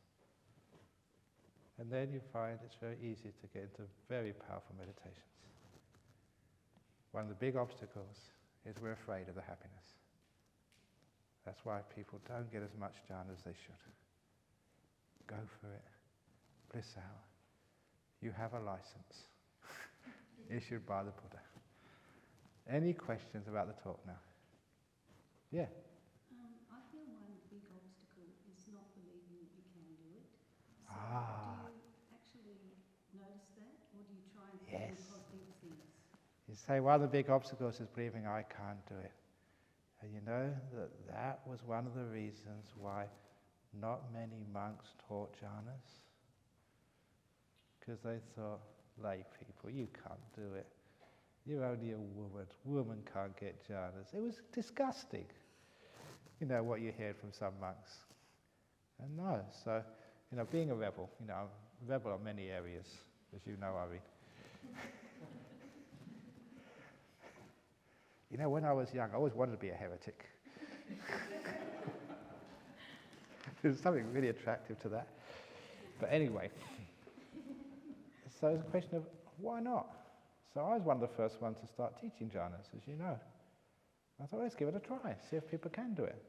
And then you find it's very easy to get into very powerful meditations. One of the big obstacles is we're afraid of the happiness. That's why people don't get as much jhana as they should. Go for it. Bliss hour. You have a license issued by the Buddha. Any questions about the talk now? Yeah. I feel one big obstacle is not believing that you can do it. So Ah. do you actually notice that, or do you try and Yes. think positive things? You say one of the big obstacles is believing I can't do it. And you know that was one of the reasons why not many monks taught jhanas. because they thought, lay people, you can't do it. You're only a woman. Woman can't get jhanas. It was disgusting. You know, what you heard from some monks. And no, so, you know, being a rebel, you know, I'm a rebel in many areas, as you know, Irene. You know, when I was young, I always wanted to be a heretic. There's something really attractive to that. But anyway, so it's a question of why not? So I was one of the first ones to start teaching jhanas, as you know. I thought, let's give it a try, see if people can do it.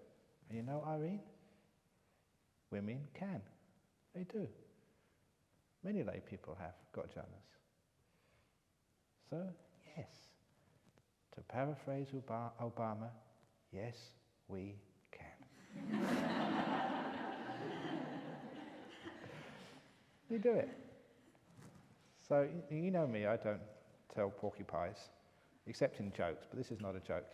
And you know, Irene, women can. They do. Many lay people have got jhanas. So, yes. To paraphrase Obama, yes, we can. You do it. So, you know me, I don't tell porcupines, except in jokes, but this is not a joke,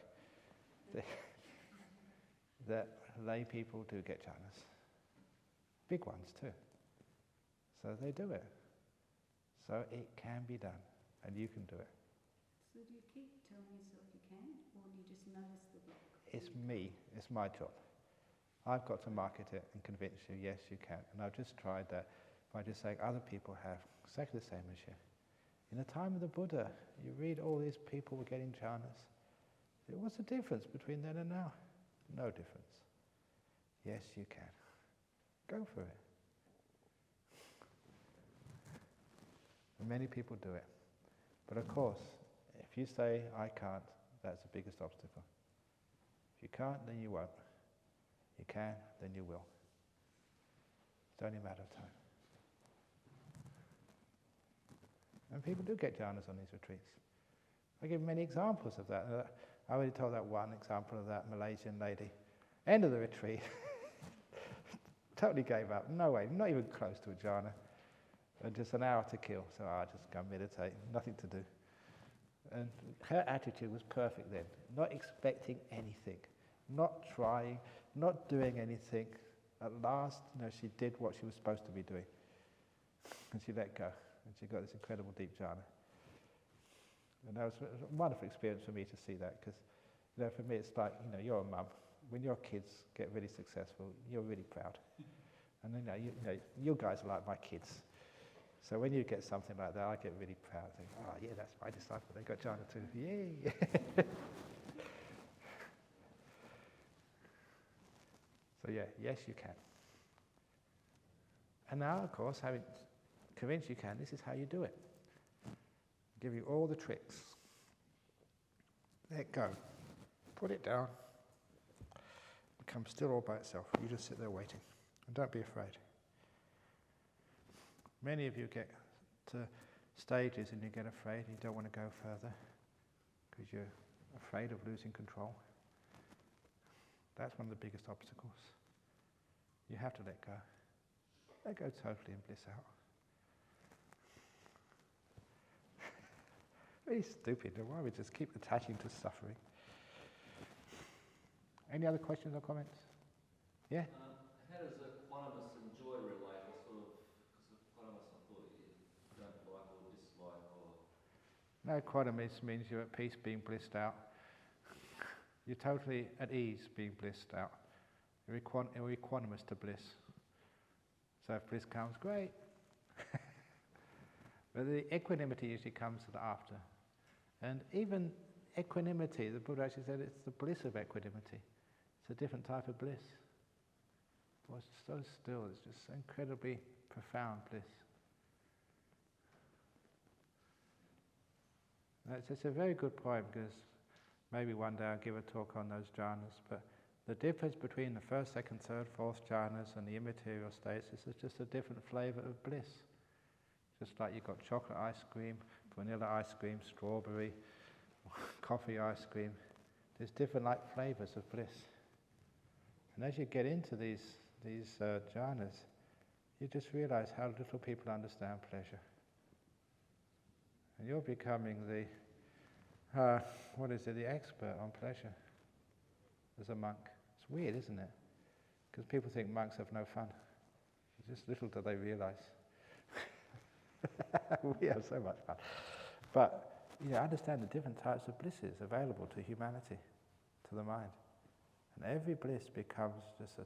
that lay people do get jhanas. Big ones too. So they do it. So it can be done, and you can do it. So do you keep telling yourself you can, or do you just notice the block? It's me, it's my job. I've got to market it and convince you, yes, you can. And I've just tried that by just saying other people have exactly the same as you. In the time of the Buddha, you read all these people were getting jhanas. What's the difference between then and now? No difference. Yes, you can. Go for it. And many people do it. But of course, if you say, I can't, that's the biggest obstacle. If you can't, then you won't. You can, then you will. It's only a matter of time. And people do get jhanas on these retreats. I give many examples of that. I already told that one example of that Malaysian lady. End of the retreat. Totally gave up. No way, not even close to a jhana. And just an hour to kill. So I just go meditate, nothing to do. And her attitude was perfect then. Not expecting anything. Not trying, not doing anything. At last, she did what she was supposed to be doing. And she let go. And she got this incredible deep jhana. And that was a wonderful experience for me to see that, because for me it's like, you're a mum. When your kids get really successful, you're really proud. And you guys are like my kids. So when you get something like that, I get really proud. I think, oh yeah, that's my disciple. They got jhana too. Yay! So yeah, yes you can. And now, of course, having convinced you can, this is how you do it. I'll give you all the tricks. Let go. Put it down. Become still all by itself. You just sit there waiting. And don't be afraid. Many of you get to stages and you get afraid and you don't want to go further because you're afraid of losing control. That's one of the biggest obstacles. You have to let go. Let go totally and bliss out. Very stupid. Why we just keep attaching to suffering? Any other questions or comments? Yeah? How does equanimous and joy relate? Because equanimous, I thought you don't like or dislike or... No, equanimous means you're at peace being blissed out. You're totally at ease being blissed out. You're equanimous to bliss. So if bliss comes, great. But the equanimity usually comes after. And even equanimity, the Buddha actually said it's the bliss of equanimity. It's a different type of bliss. It's so still, it's just incredibly profound bliss. It's a very good point, because maybe one day I'll give a talk on those jhanas, but the difference between the first, second, third, fourth jhanas and the immaterial states is just a different flavour of bliss. Just like you've got chocolate ice cream, vanilla ice cream, strawberry, coffee ice cream. There's different flavours of bliss. And as you get into these jhanas, you just realise how little people understand pleasure. And you're becoming the expert on pleasure as a monk. It's weird, isn't it? Because people think monks have no fun. Just little do they realise. We have so much fun. But, understand the different types of blisses available to humanity, to the mind. And every bliss becomes just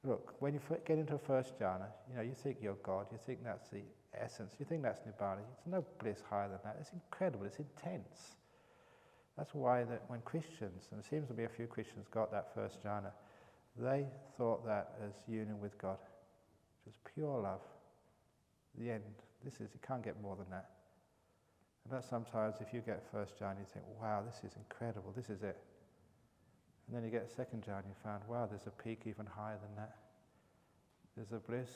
look, when you get into a first jhana, you think you're God, you think that's the essence, you think that's Nibbana. There's no bliss higher than that. It's incredible, it's intense. That's why that when Christians, and it seems to be a few Christians got that first jhana, they thought that as union with God. Just pure love. The end. You can't get more than that. And that sometimes if you get first jhana, you think, wow, this is incredible, this is it. And then you get a second jhana, you find, wow, there's a peak even higher than that. There's a bliss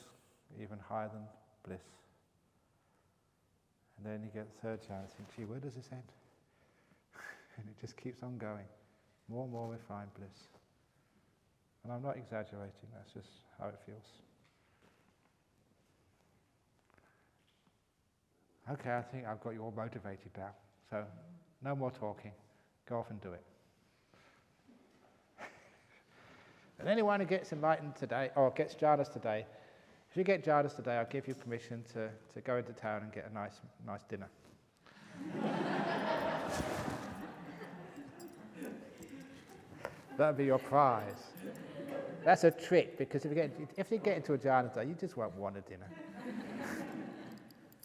even higher than bliss. And then you get the third jhana, you think, gee, where does this end? And it just keeps on going. More and more refined bliss. And I'm not exaggerating, that's just how it feels. Okay, I think I've got you all motivated now. So, no more talking. Go off and do it. And anyone who gets enlightened today, or gets jhanas today, if you get jhanas today, I'll give you permission to go into town and get a nice dinner. That'll be your prize. That's a trick, because if you get into a jhana today, you just won't want a dinner.